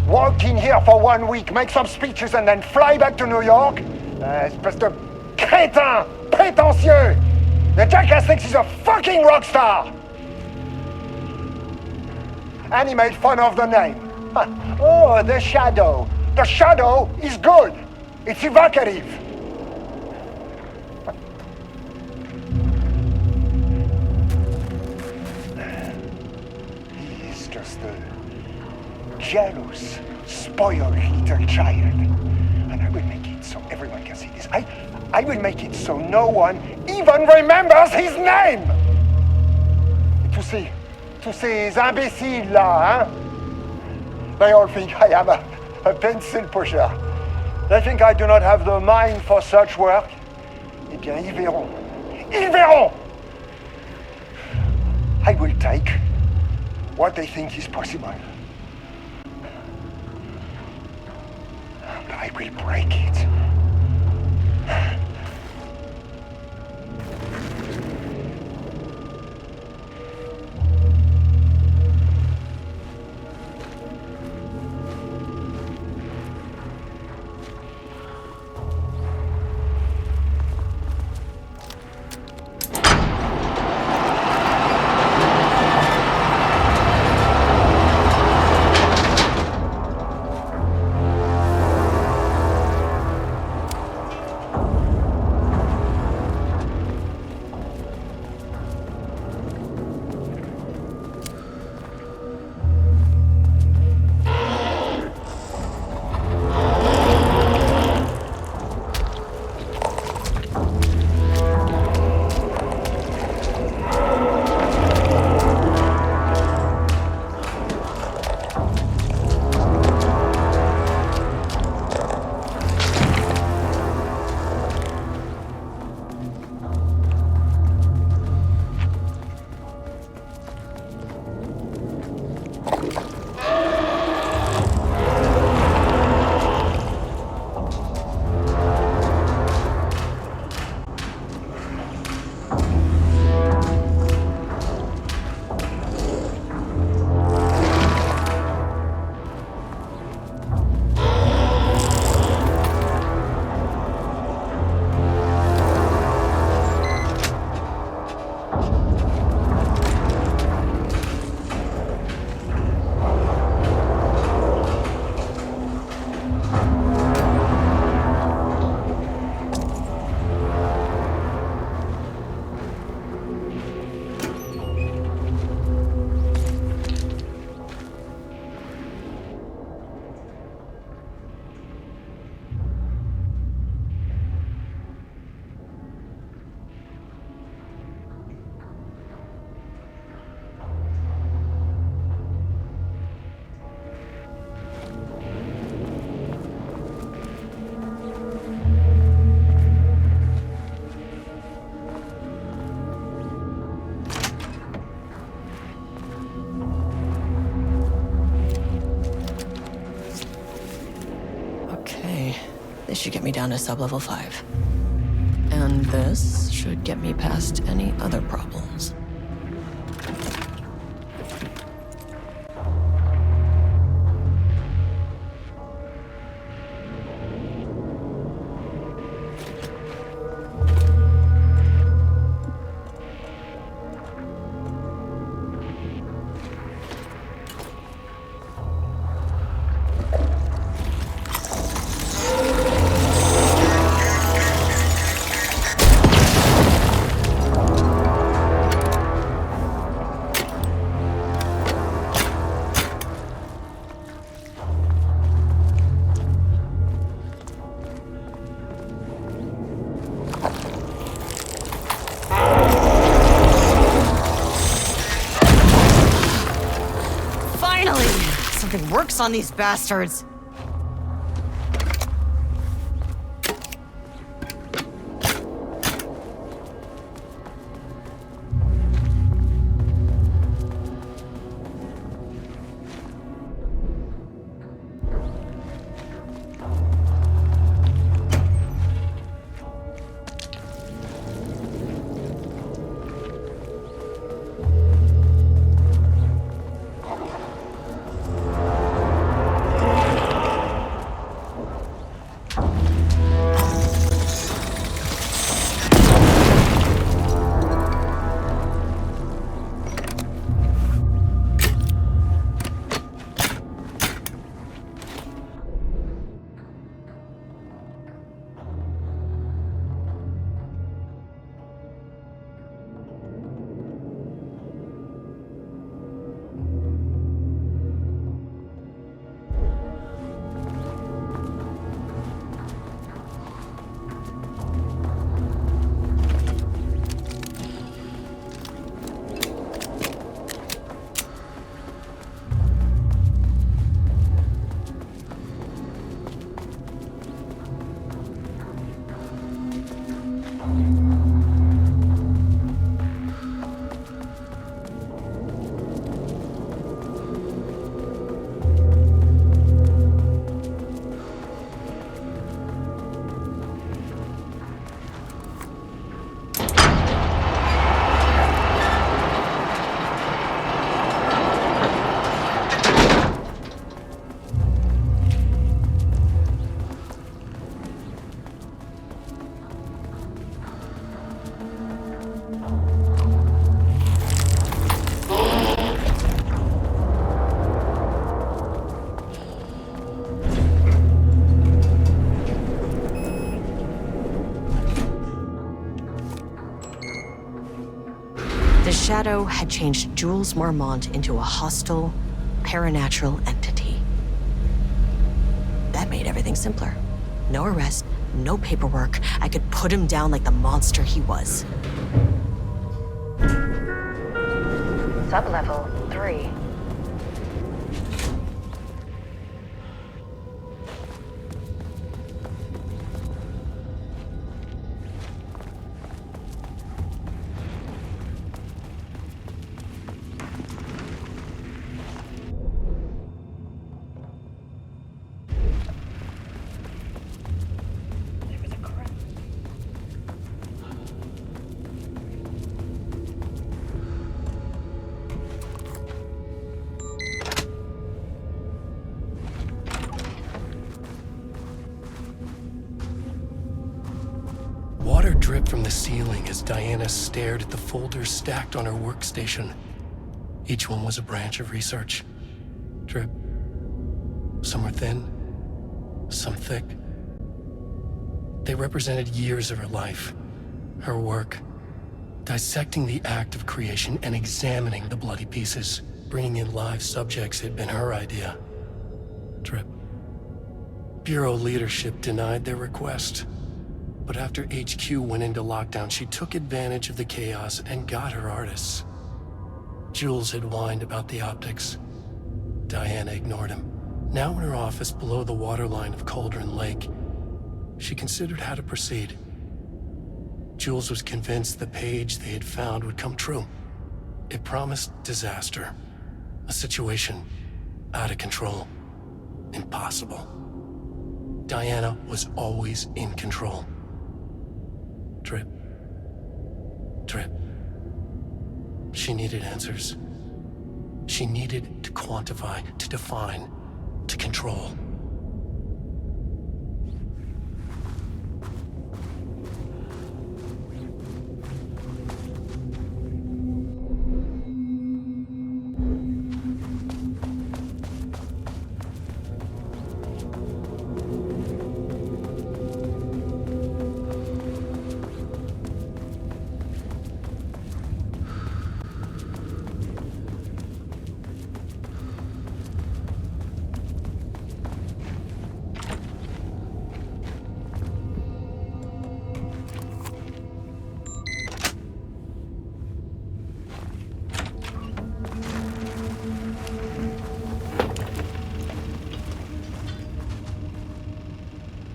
walk in here for 1 week, make some speeches and then fly back to New York. Espèce de crétin, prétentieux. The jackass thinks he's a fucking rock star. And he made fun of the name. Oh, the Shadow. The Shadow is good. It's evocative. He is just a jealous, spoiled little child. And I will make it so everyone can see this. I will make it so no one even remembers his name. Tous ces imbéciles là, hein? They all think I am a pencil pusher. They think I do not have the mind for such work. Eh bien, ils verront. Ils verront! I will take what they think is possible. But I will break it. should get me down to sub-level 5. And this should get me past any other problems. Something works on these bastards. The Shadow had changed Jules Marmont into a hostile, paranatural entity. That made everything simpler. No arrest, no paperwork. I could put him down like the monster he was. Sub-level 3. Water dripped from the ceiling as Diana stared at the folders stacked on her workstation. Each one was a branch of research. Drip. Some were thin, some thick. They represented years of her life, her work, dissecting the act of creation and examining the bloody pieces. Bringing in live subjects had been her idea. Drip. Bureau leadership denied their request. But after HQ went into lockdown, she took advantage of the chaos and got her artists. Jules had whined about the optics. Diana ignored him. Now in her office below the waterline of Cauldron Lake, she considered how to proceed. Jules was convinced the page they had found would come true. It promised disaster. A situation out of control. Impossible. Diana was always in control. Drip. Drip. She needed answers. She needed to quantify, to define, to control.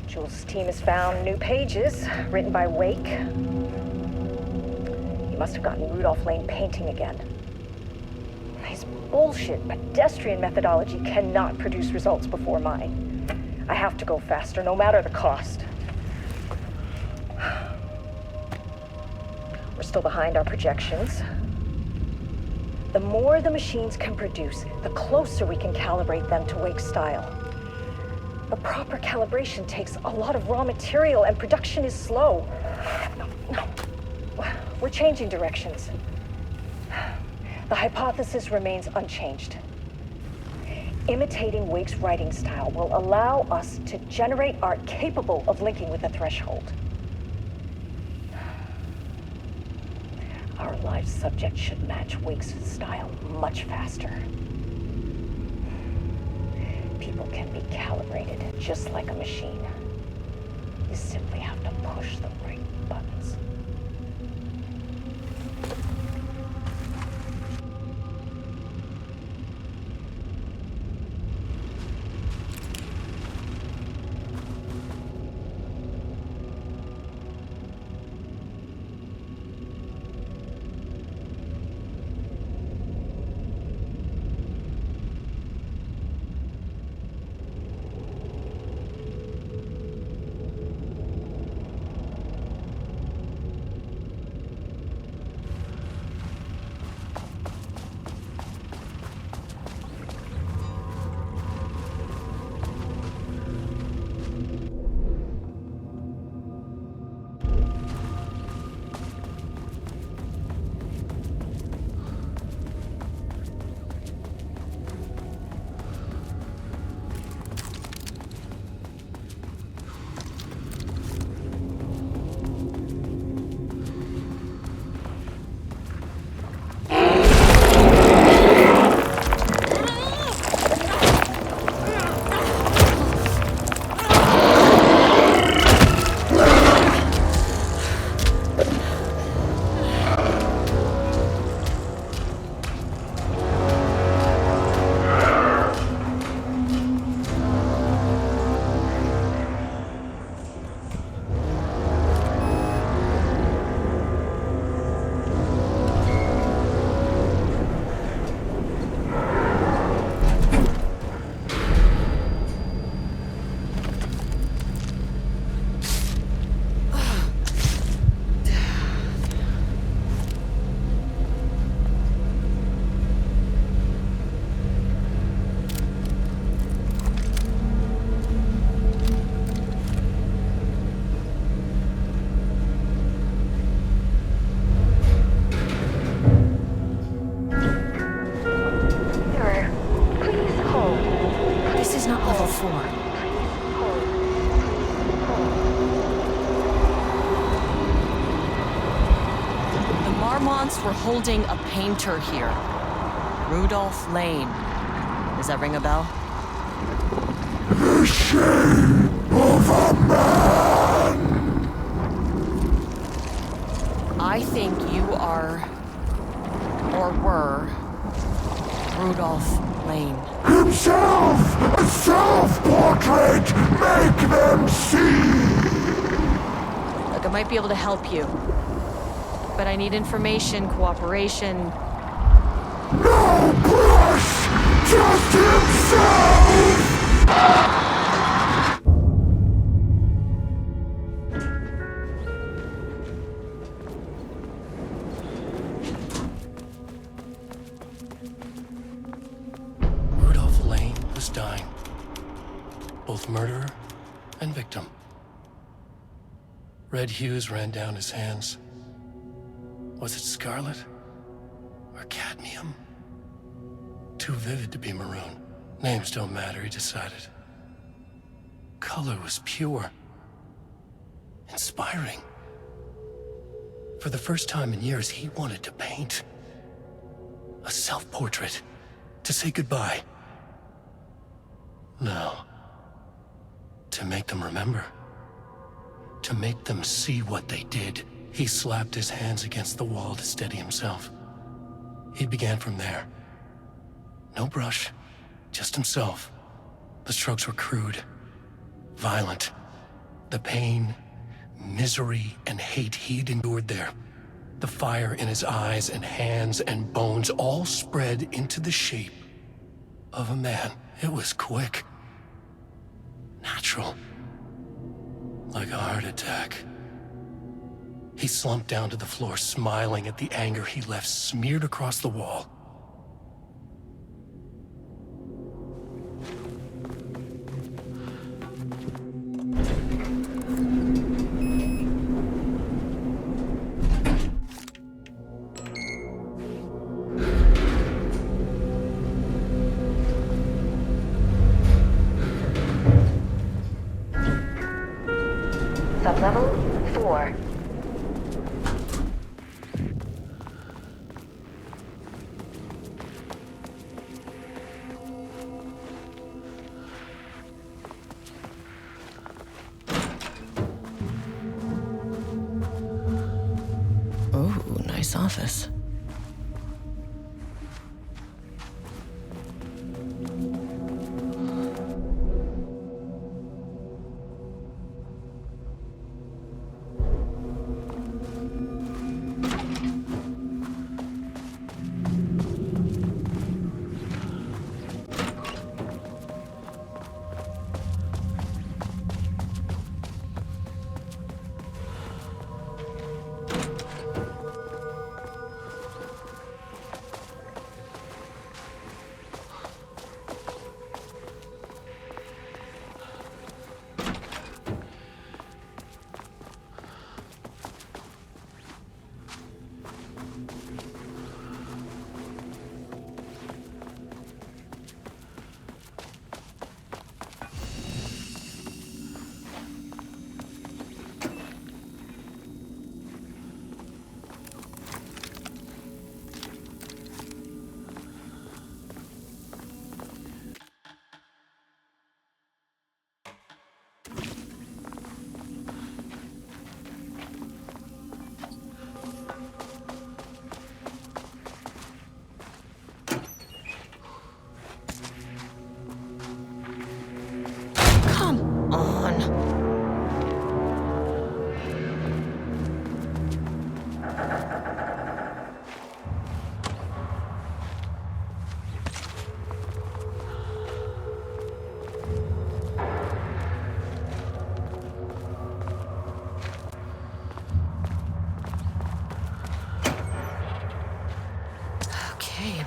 Jules' team has found new pages written by Wake. He must have gotten Rudolph Lane painting again. His bullshit pedestrian methodology cannot produce results before mine. I have to go faster, no matter the cost. We're still behind our projections. The more the machines can produce, the closer we can calibrate them to Wake's style. The proper calibration takes a lot of raw material, and production is slow. No. We're changing directions. The hypothesis remains unchanged. Imitating Wake's writing style will allow us to generate art capable of linking with the threshold. Our live subject should match Wake's style much faster. People can be calibrated just like a machine. You simply have to push the right buttons. We're holding a painter here. Rudolph Lane. Does that ring a bell? The shape of a man! I think you are, or were, Rudolph Lane. Himself! A self-portrait! Make them see! Look, I might be able to help you. But I need information, cooperation. No brush! Just himself! was dying. Both murderer and victim. Red hues ran down his hands. Was it scarlet or cadmium? Too vivid to be maroon. Names don't matter, he decided. Color was pure. Inspiring. For the first time in years, he wanted to paint. A self-portrait. To say goodbye. No. To make them remember. To make them see what they did. He slapped his hands against the wall to steady himself. He began from there. No brush, just himself. The strokes were crude, violent. The pain, misery, and hate he'd endured there. The fire in his eyes and hands and bones all spread into the shape of a man. It was quick. Natural. Like a heart attack. He slumped down to the floor, smiling at the anger he left smeared across the wall. Sublevel 4. Ooh, nice office.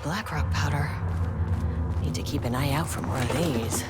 Black rock powder. Need to keep an eye out for more of these.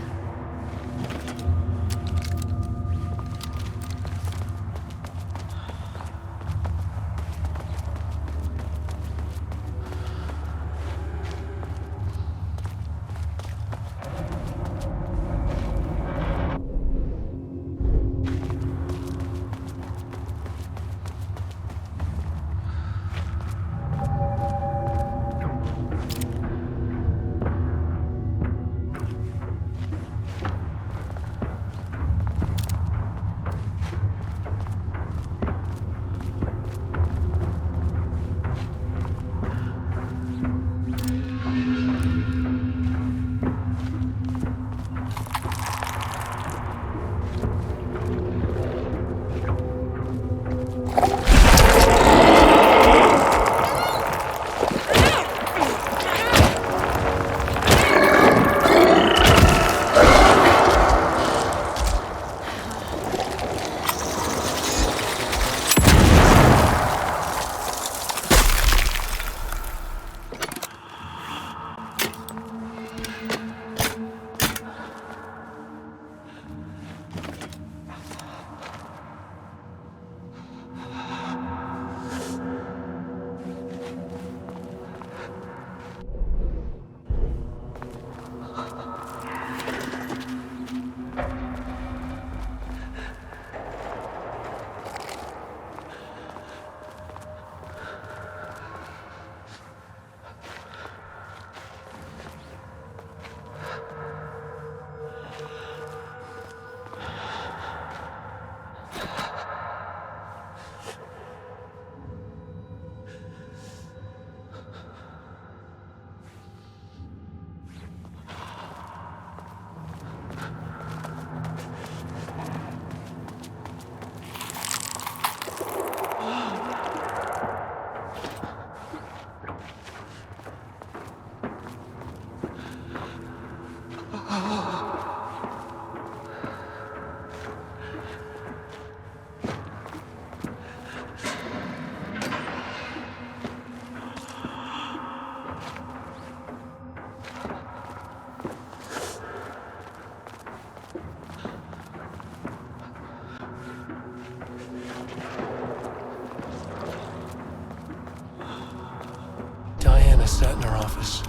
office.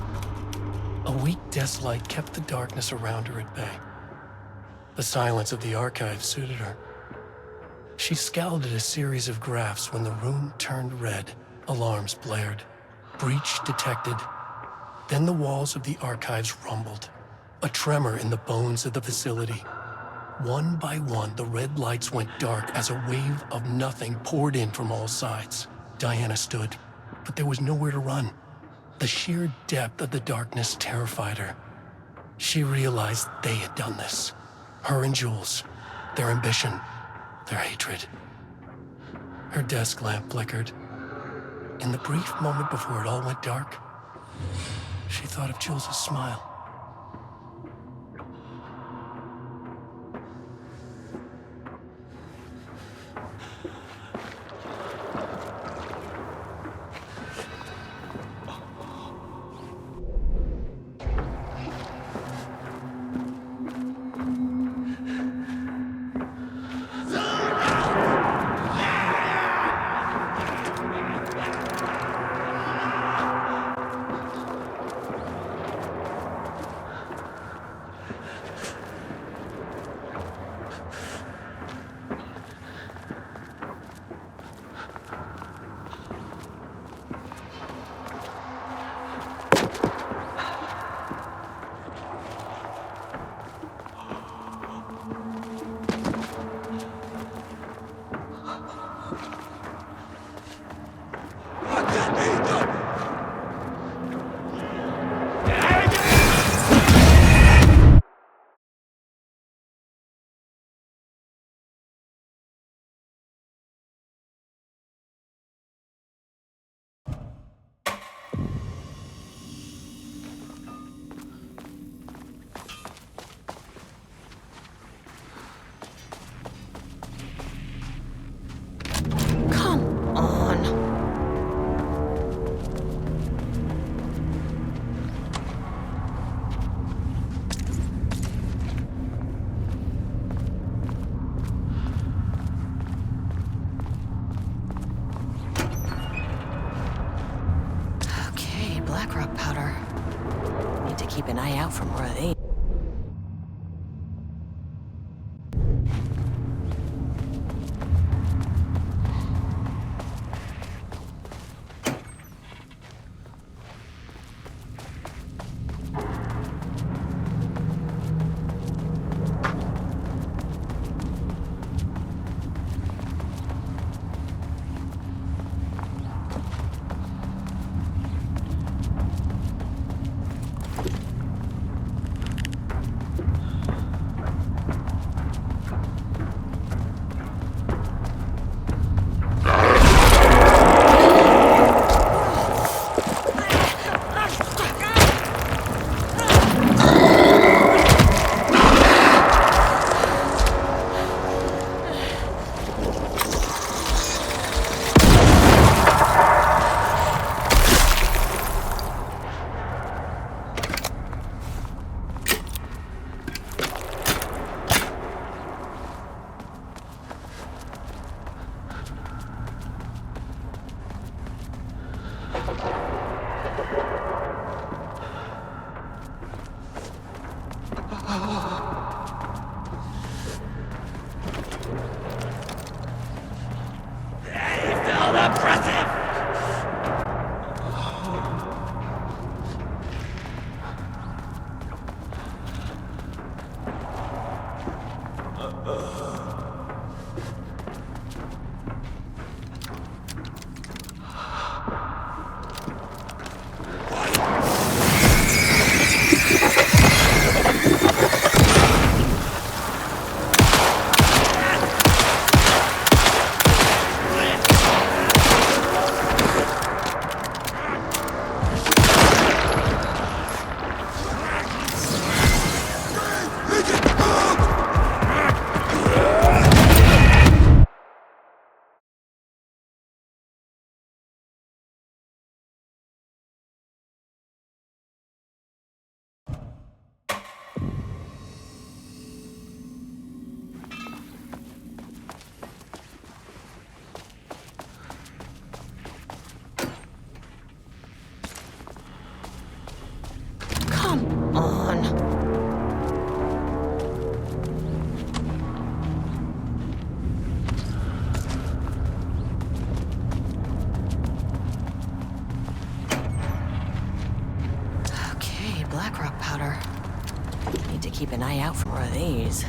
A weak desk light kept the darkness around her at bay. The silence of the archive suited her. She scowled at a series of graphs when the room turned red. Alarms blared. Breach detected. Then the walls of the archives rumbled. A tremor in the bones of the facility. One by one, the red lights went dark as a wave of nothing poured in from all sides. Diana stood, but there was nowhere to run. The sheer depth of the darkness terrified her. She realized they had done this. Her and Jules. Their ambition. Their hatred. Her desk lamp flickered. In the brief moment before it all went dark, she thought of Jules' smile. Keep an eye out for more of these. blackrock powder. Need to keep an eye out for more of these.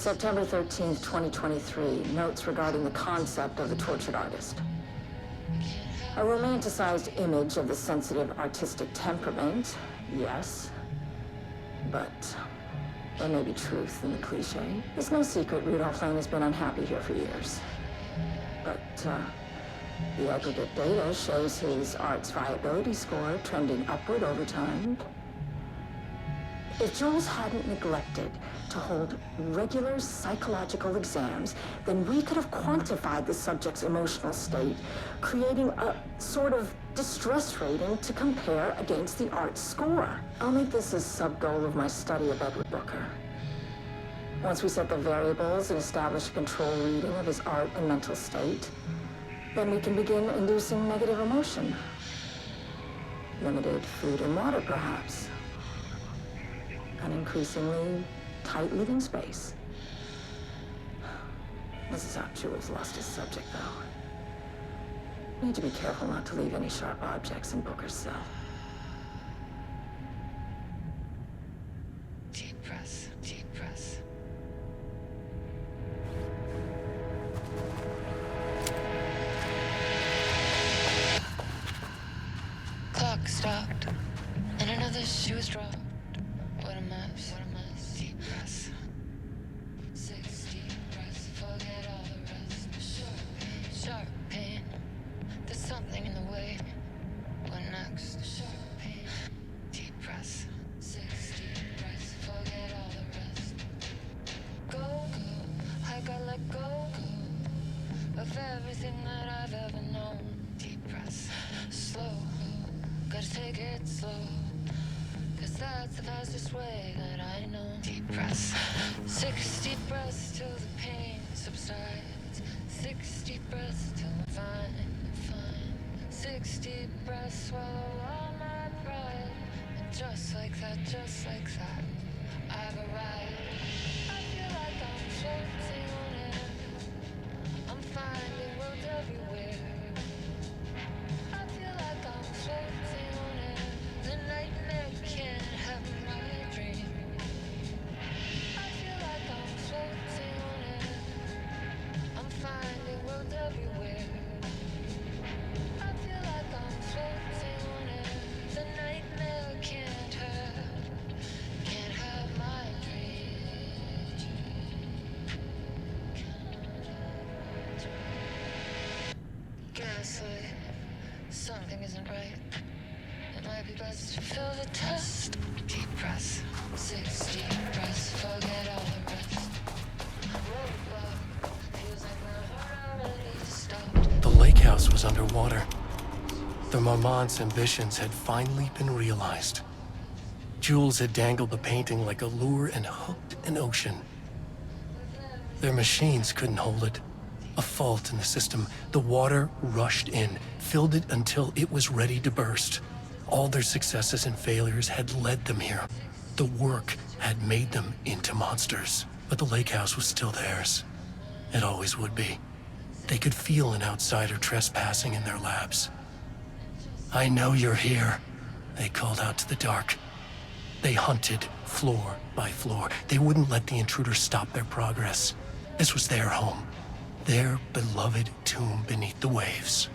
September 13th, 2023. Notes regarding the concept of the tortured artist. A romanticized image of the sensitive artistic temperament, yes. But there may be truth in the cliche. It's no secret Rudolph Lane has been unhappy here for years. But the aggregate data shows his art's viability score trending upward over time. If Jules hadn't neglected to hold regular psychological exams, then we could have quantified the subject's emotional state, creating a sort of distress rating to compare against the art score. I'll make this a sub-goal of my study of Edward Booker. Once we set the variables and establish a control reading of his art and mental state, then we can begin inducing negative emotion. Limited food and water, perhaps. An increasingly tight living space. This is how Jules lost his subject, though. Need to be careful not to leave any sharp objects in Booker's cell. Deep breath, deep breath. Clock stopped, and another shoe was dropped. What a mess, what a mess. Deep breath. 6 deep breaths, forget all the rest. Sharp pain, there's something in the way. What next? Sharp pain. Deep breath. 6 deep breaths, forget all the rest. Go, go, I gotta let go, go of everything that I've ever known. Deep breath. Slow, gotta take it slow. That's the fastest way that I know. Deep breaths. 6 deep breaths till the pain subsides. 6 deep breaths till I'm fine. 6 deep breaths, swallow all my pride. And just like that, I've arrived. I feel like I'm floating on air. I'm finding roads everywhere. I feel like I'm floating on air. The nightmare can't have my dream. I feel like I'm floating on air. I'm finding roads everywhere. I feel like I'm floating on air. The nightmare can't have my dream. Gaslight, something isn't right. It might be best to fill the test. Deep breath. 6 deep breaths, forget all the rest. Roadblock, feels like my heart already stopped. The lake house was underwater. The Marmont's ambitions had finally been realized. Jules had dangled the painting like a lure and hooked an ocean. Their machines couldn't hold it. A fault in the system. The water rushed in, filled it until it was ready to burst. All their successes and failures had led them here. The work had made them into monsters. But the lake house was still theirs. It always would be. They could feel an outsider trespassing in their labs. I know you're here, they called out to the dark. They hunted floor by floor. They wouldn't let the intruders stop their progress. This was their home, their beloved tomb beneath the waves.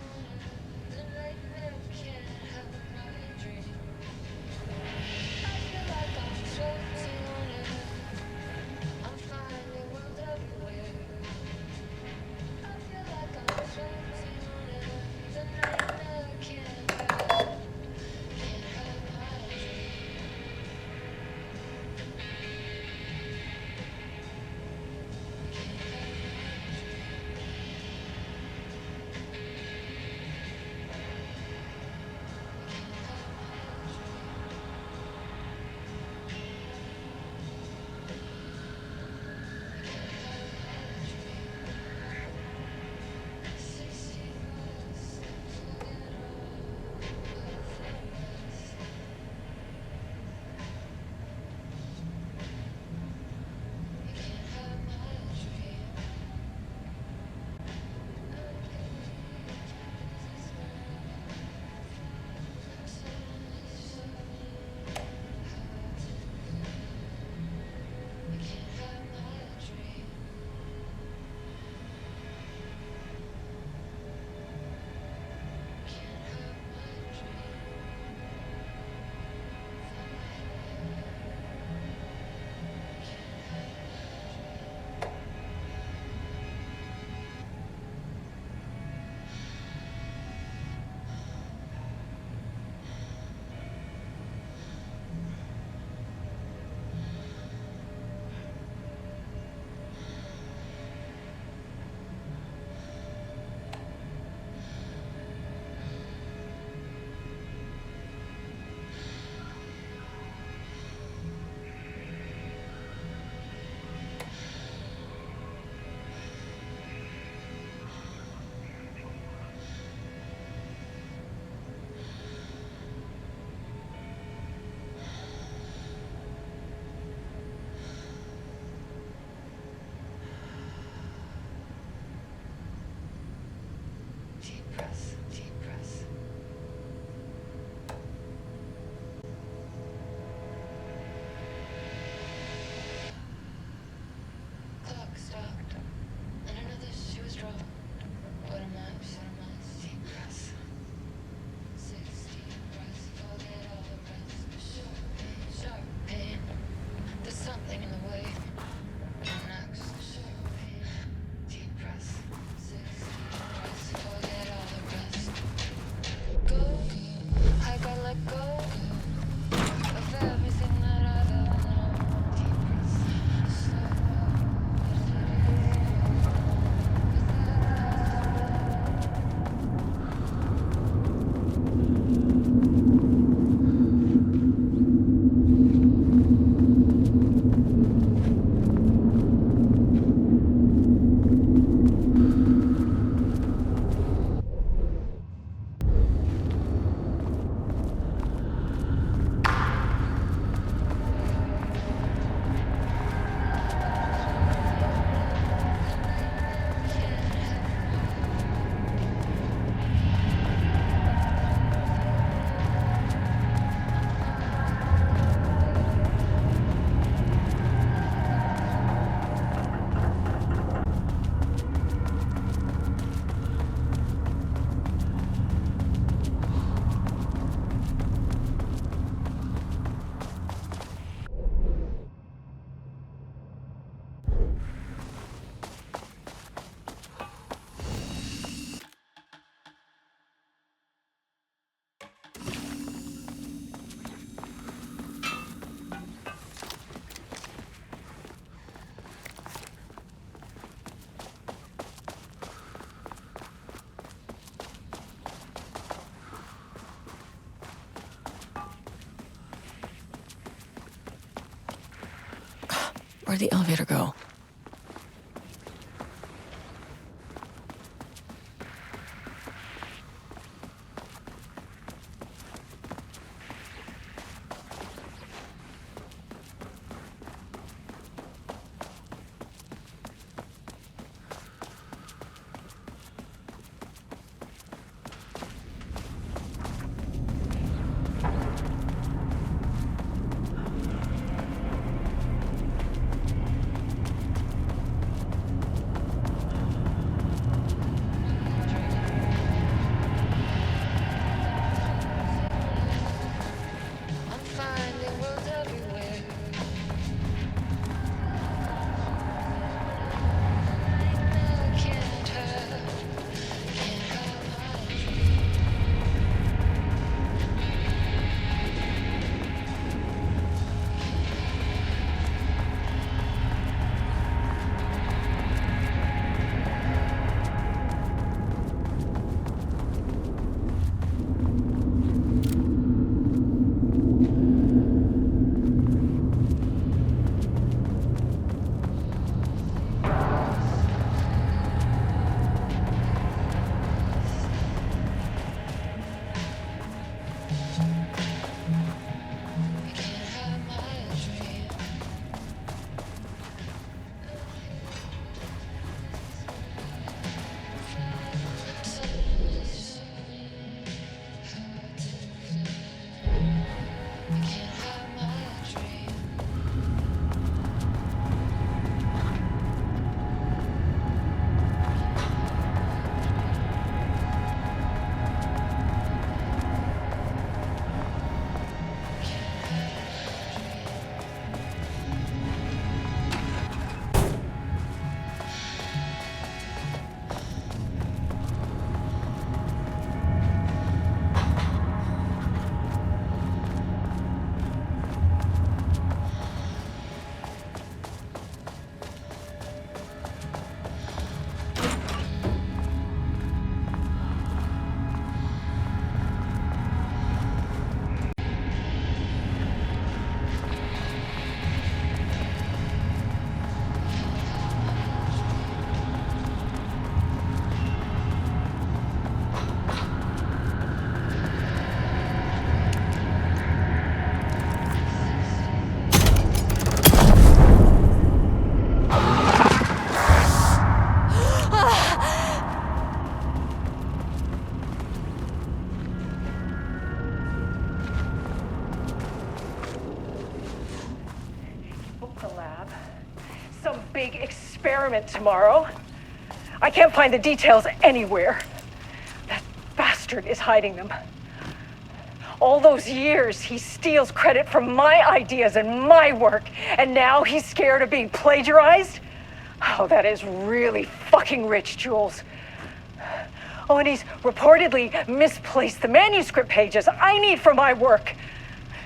breath, deep breath. Clock stopped, and another shoe was dropped. What a mess, deep breath. 60 breaths, forget all the rest. Sharp pain, there's something in the way. Next, sharp pain, deep breath. 60 breaths, forget all the rest. Go, I gotta let go of everything that I've ever known. Deep breath, slow. Where'd the elevator go? big experiment tomorrow. I can't find the details anywhere. That bastard is hiding them. All those years, he steals credit for my ideas and my work, and now he's scared of being plagiarized? Oh, that is really fucking rich, Jules. Oh, and he's reportedly misplaced the manuscript pages I need for my work.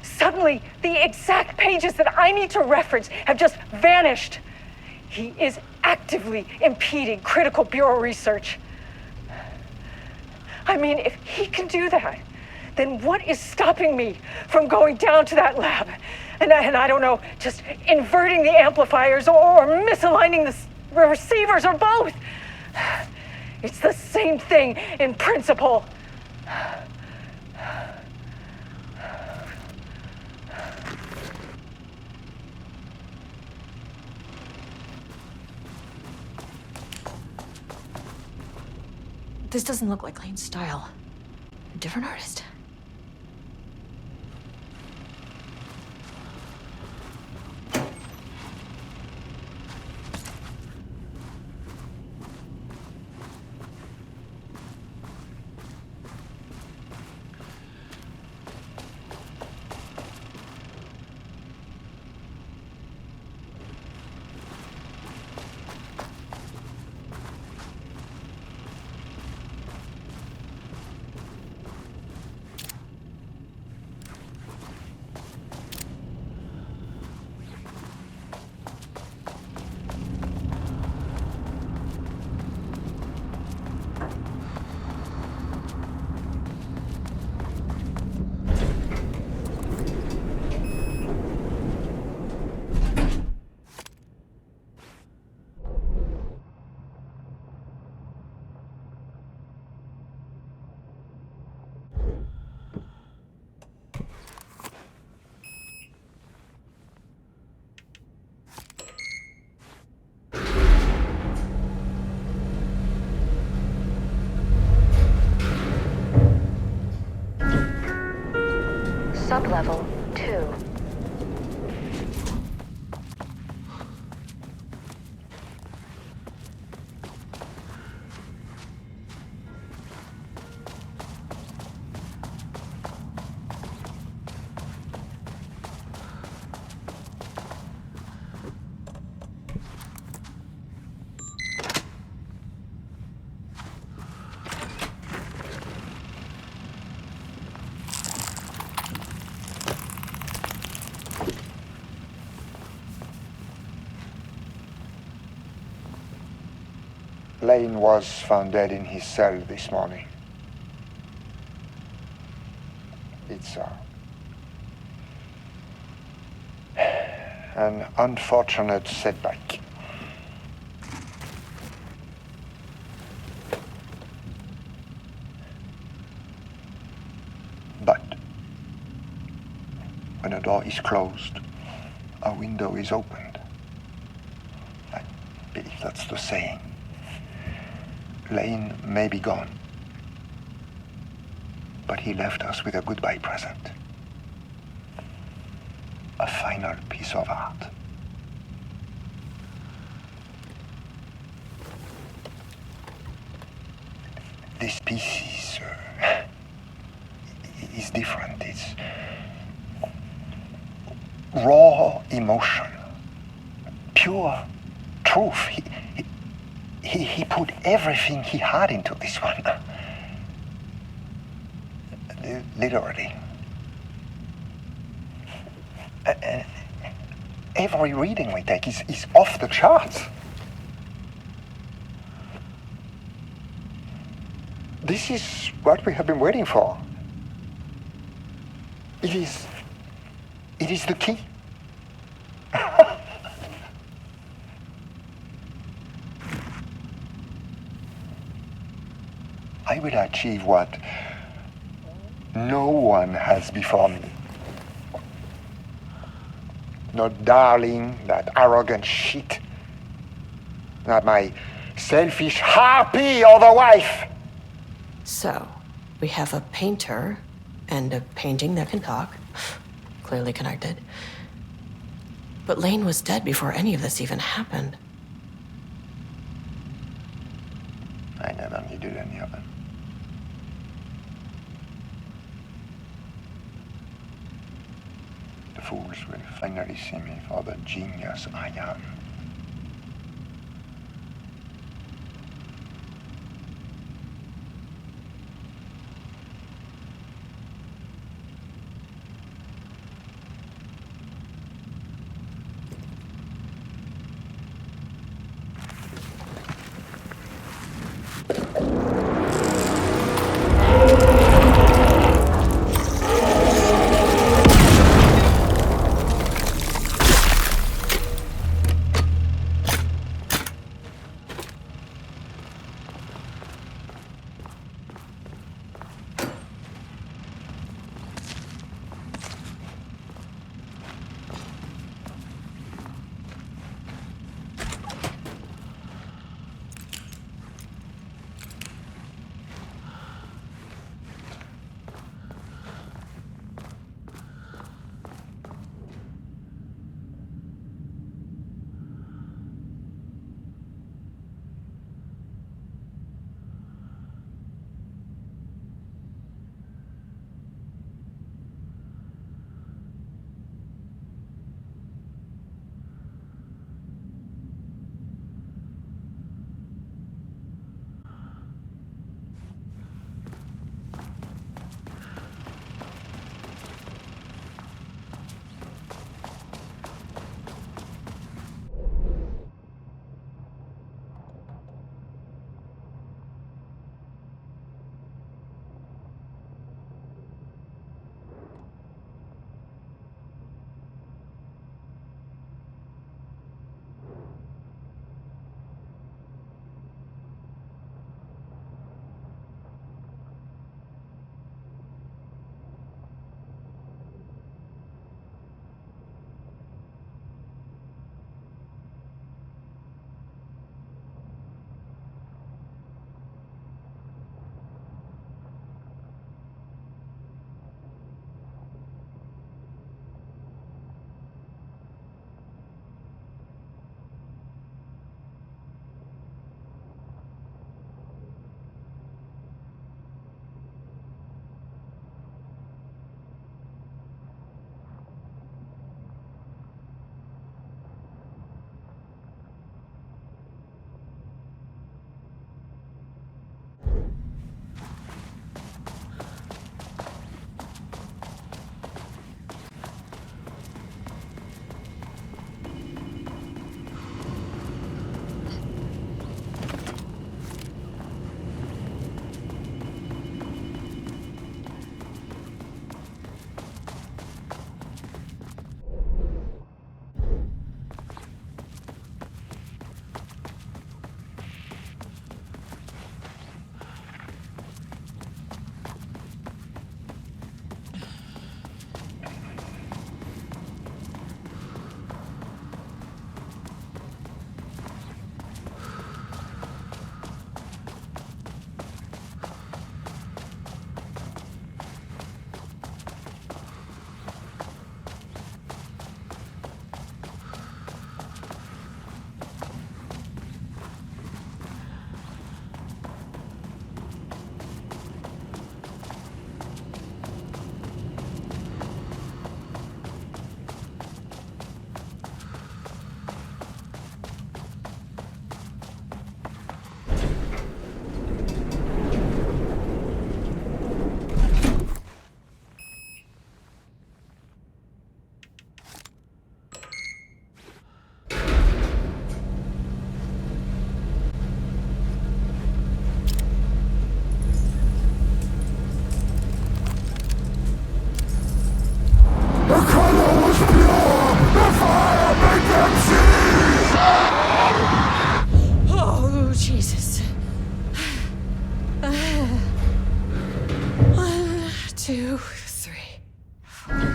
Suddenly, the exact pages that I need to reference have just vanished. He is actively impeding critical bureau research. I mean, if he can do that, then what is stopping me from going down to that lab? And I don't know, just inverting the amplifiers or misaligning the receivers or both. It's the same thing in principle. This doesn't look like Lane's style. A different artist. Sublevel 2. Lane was found dead in his cell this morning. It's an unfortunate setback. But when a door is closed, a window is opened. I believe that's the saying. Lane may be gone, but he left us with a goodbye present. A final piece of art. This piece is different. It's raw emotion, pure truth. He put everything he had into this one. Literally. Every reading we take is off the charts. This is what we have been waiting for. It is the key. I will achieve what no one has before me. Not Darling, that arrogant shit. Not my selfish harpy or the wife. So, we have a painter and a painting that can talk. Clearly connected. But Lane was dead before any of this even happened. fools will finally see me for the genius I am.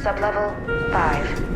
Sublevel 5.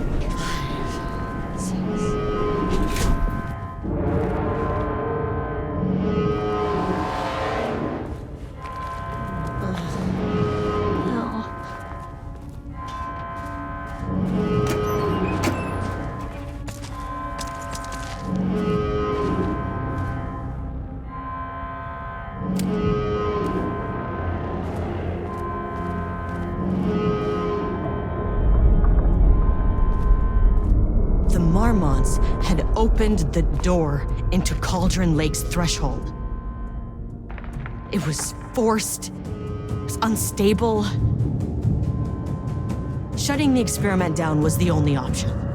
demons had opened the door into Cauldron Lake's threshold. It was forced, it was unstable. Shutting the experiment down was the only option.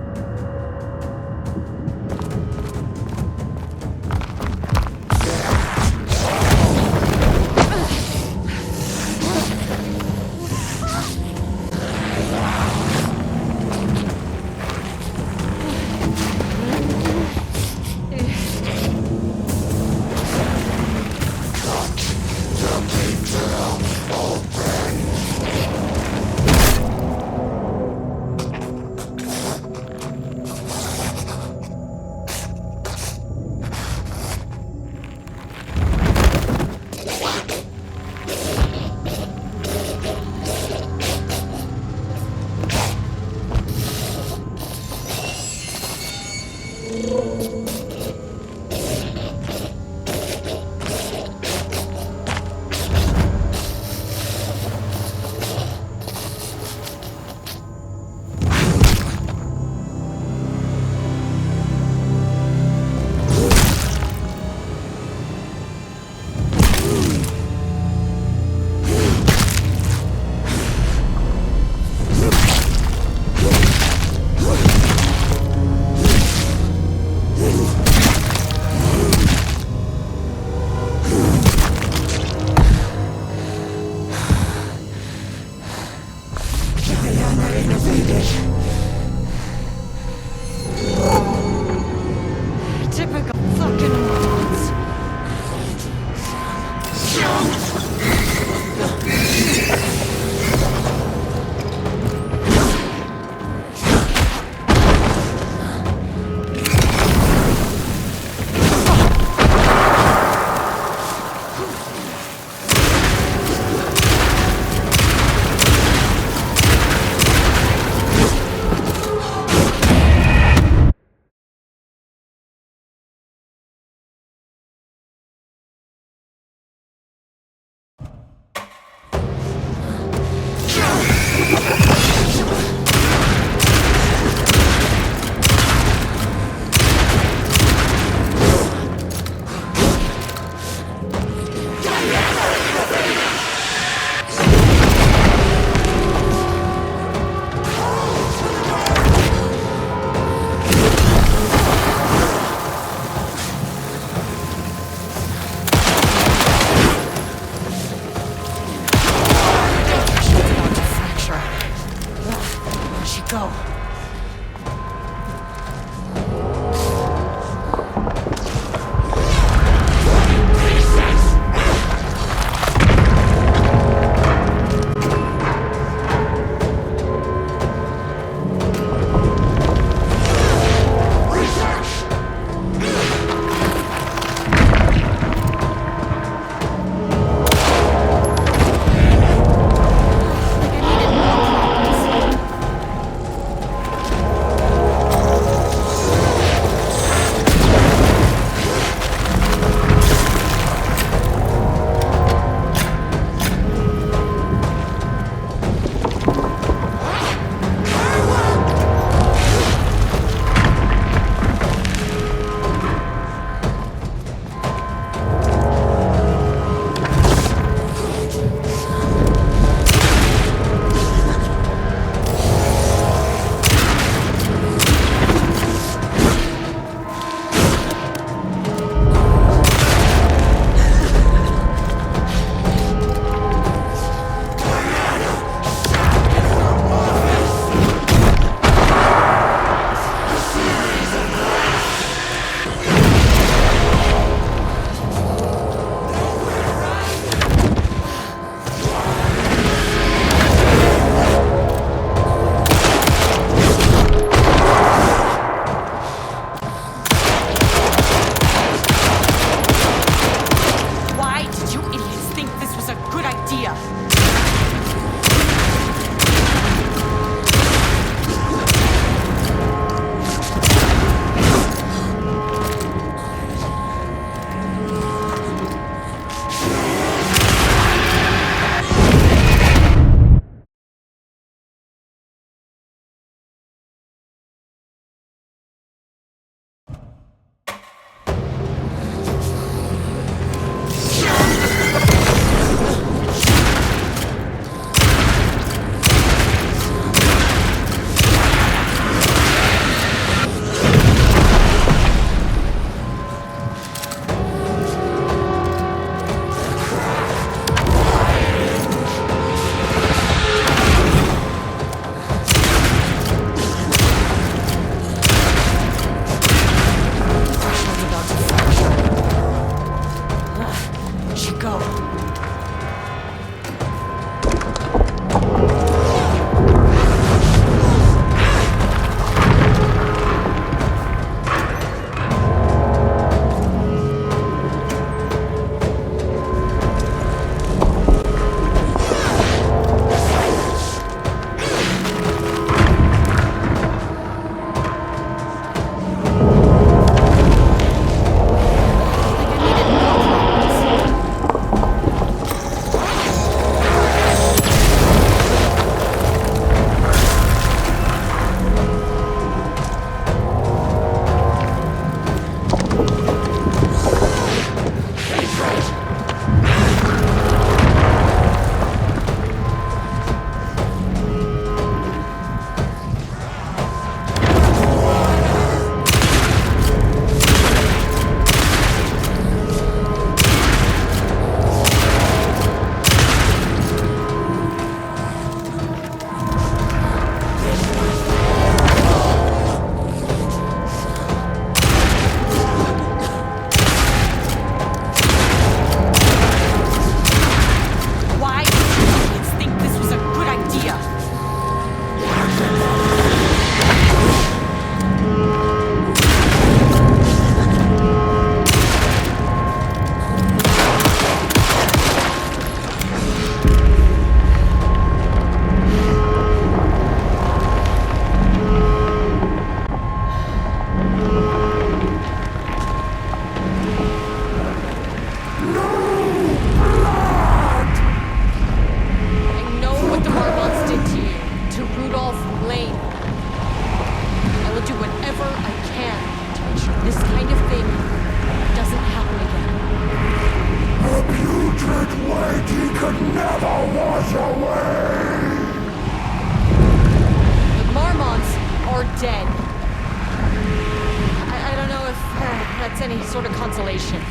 simulation.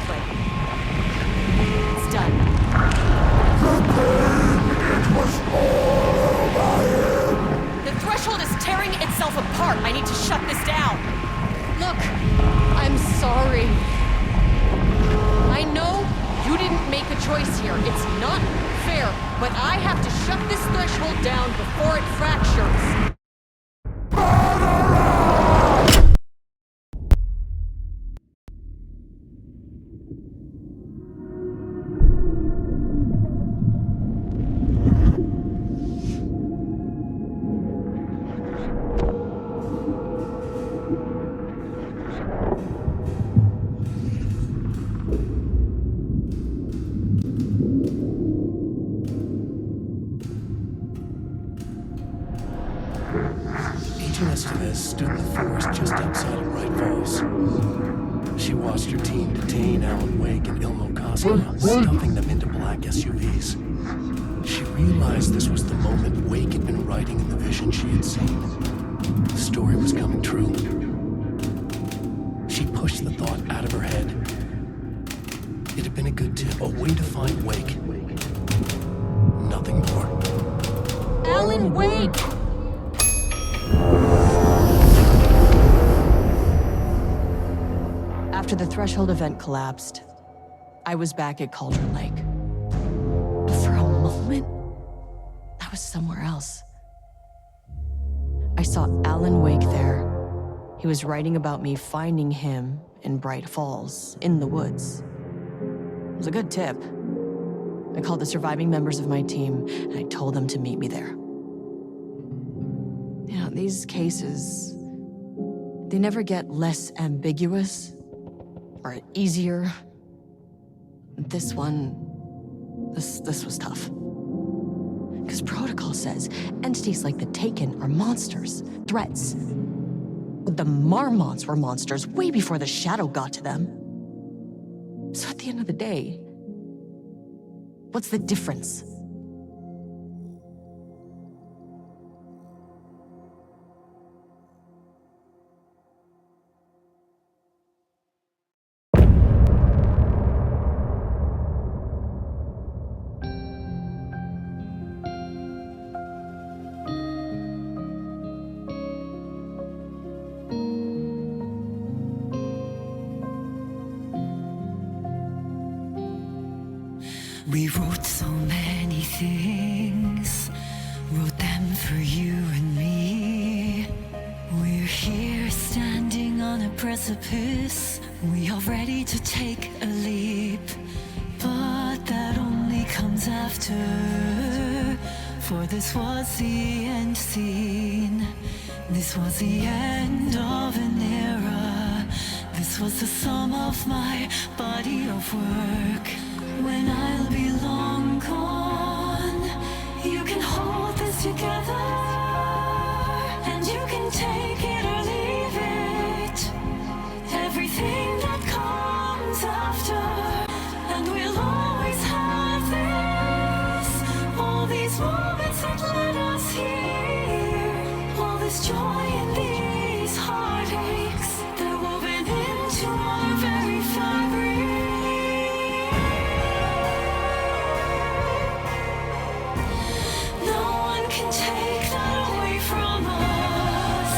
It's done. The threshold is tearing itself apart. I need to shut this down. Look, I'm sorry. I know you didn't make a choice here. It's not fair, but I have to shut this threshold down before it fractures. Stood in the forest just outside of Bright Falls. She watched her team detain Alan Wake and Ilmo Cosmo, stuffing them into black SUVs. She realized this was the moment Wake had been writing in the vision she had seen. The story was coming true. She pushed the thought out of her head. It had been a good tip, a way to find Wake. Nothing more. Alan Wake! After the threshold event collapsed, I was back at Cauldron Lake. But for a moment, I was somewhere else. I saw Alan Wake there. He was writing about me finding him in Bright Falls, in the woods. It was a good tip. I called the surviving members of my team, and I told them to meet me there. You know, these cases, they never get less ambiguous or easier. This one, this was tough. Because protocol says entities like the Taken are monsters, threats. But the Marmots were monsters way before the Shadow got to them. So at the end of the day, what's the difference? We wrote so many things, wrote them for you and me. We're here standing on a precipice, we are ready to take a leap. But that only comes after, for this was the end scene. This was the end of an era. This was the sum of my body of work. When I'll be long gone, you can hold this together, and you can take it or leave it. Everything that comes after, and we'll always have this. All these moments that led us here, all this joy and these heartaches, they're woven into our very fabric. Take that away from us.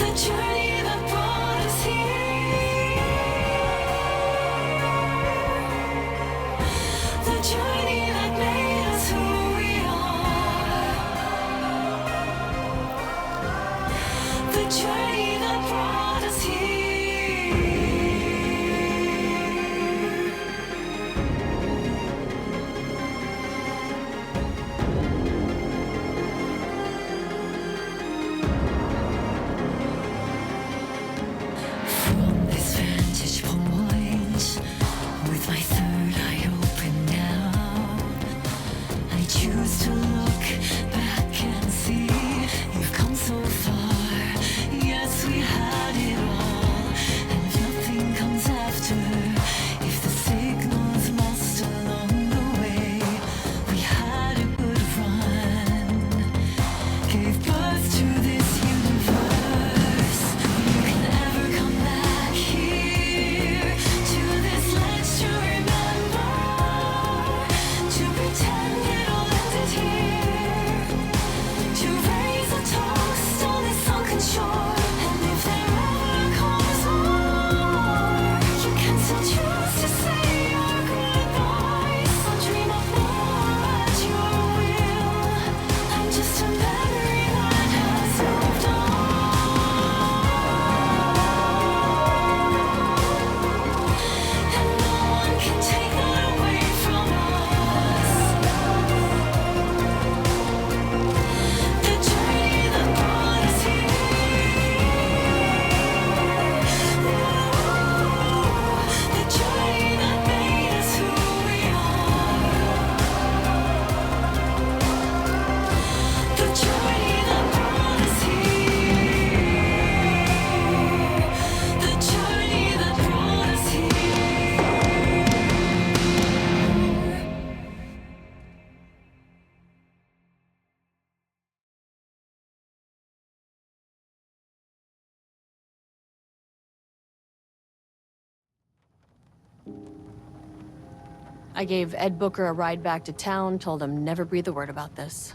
The journey that brought us here. The journey that made us who we are. The journey that brought us here. To look back and see you've come so far. Yes, we had it all, and if nothing comes after, if the signal's lost along the way, we had a good run, gave birth to this universe. You can never come back. I gave Ed Booker a ride back to town, told him never breathe a word about this.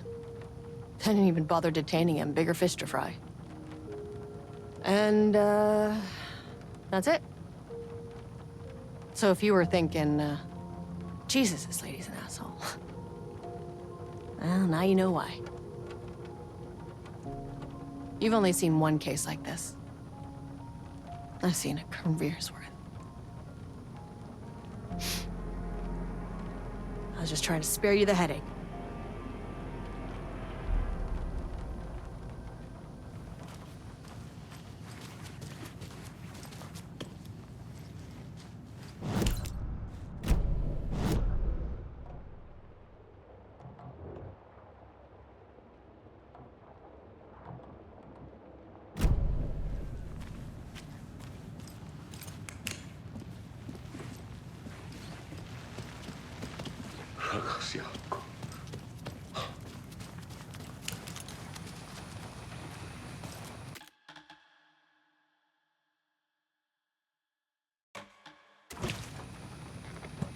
Didn't even bother detaining him, bigger fish to fry. And, that's it. So if you were thinking, Jesus, this lady's an asshole. Well, now you know why. You've only seen one case like this. I've seen a career's worth. I was just trying to spare you the headache. Ragazziacco.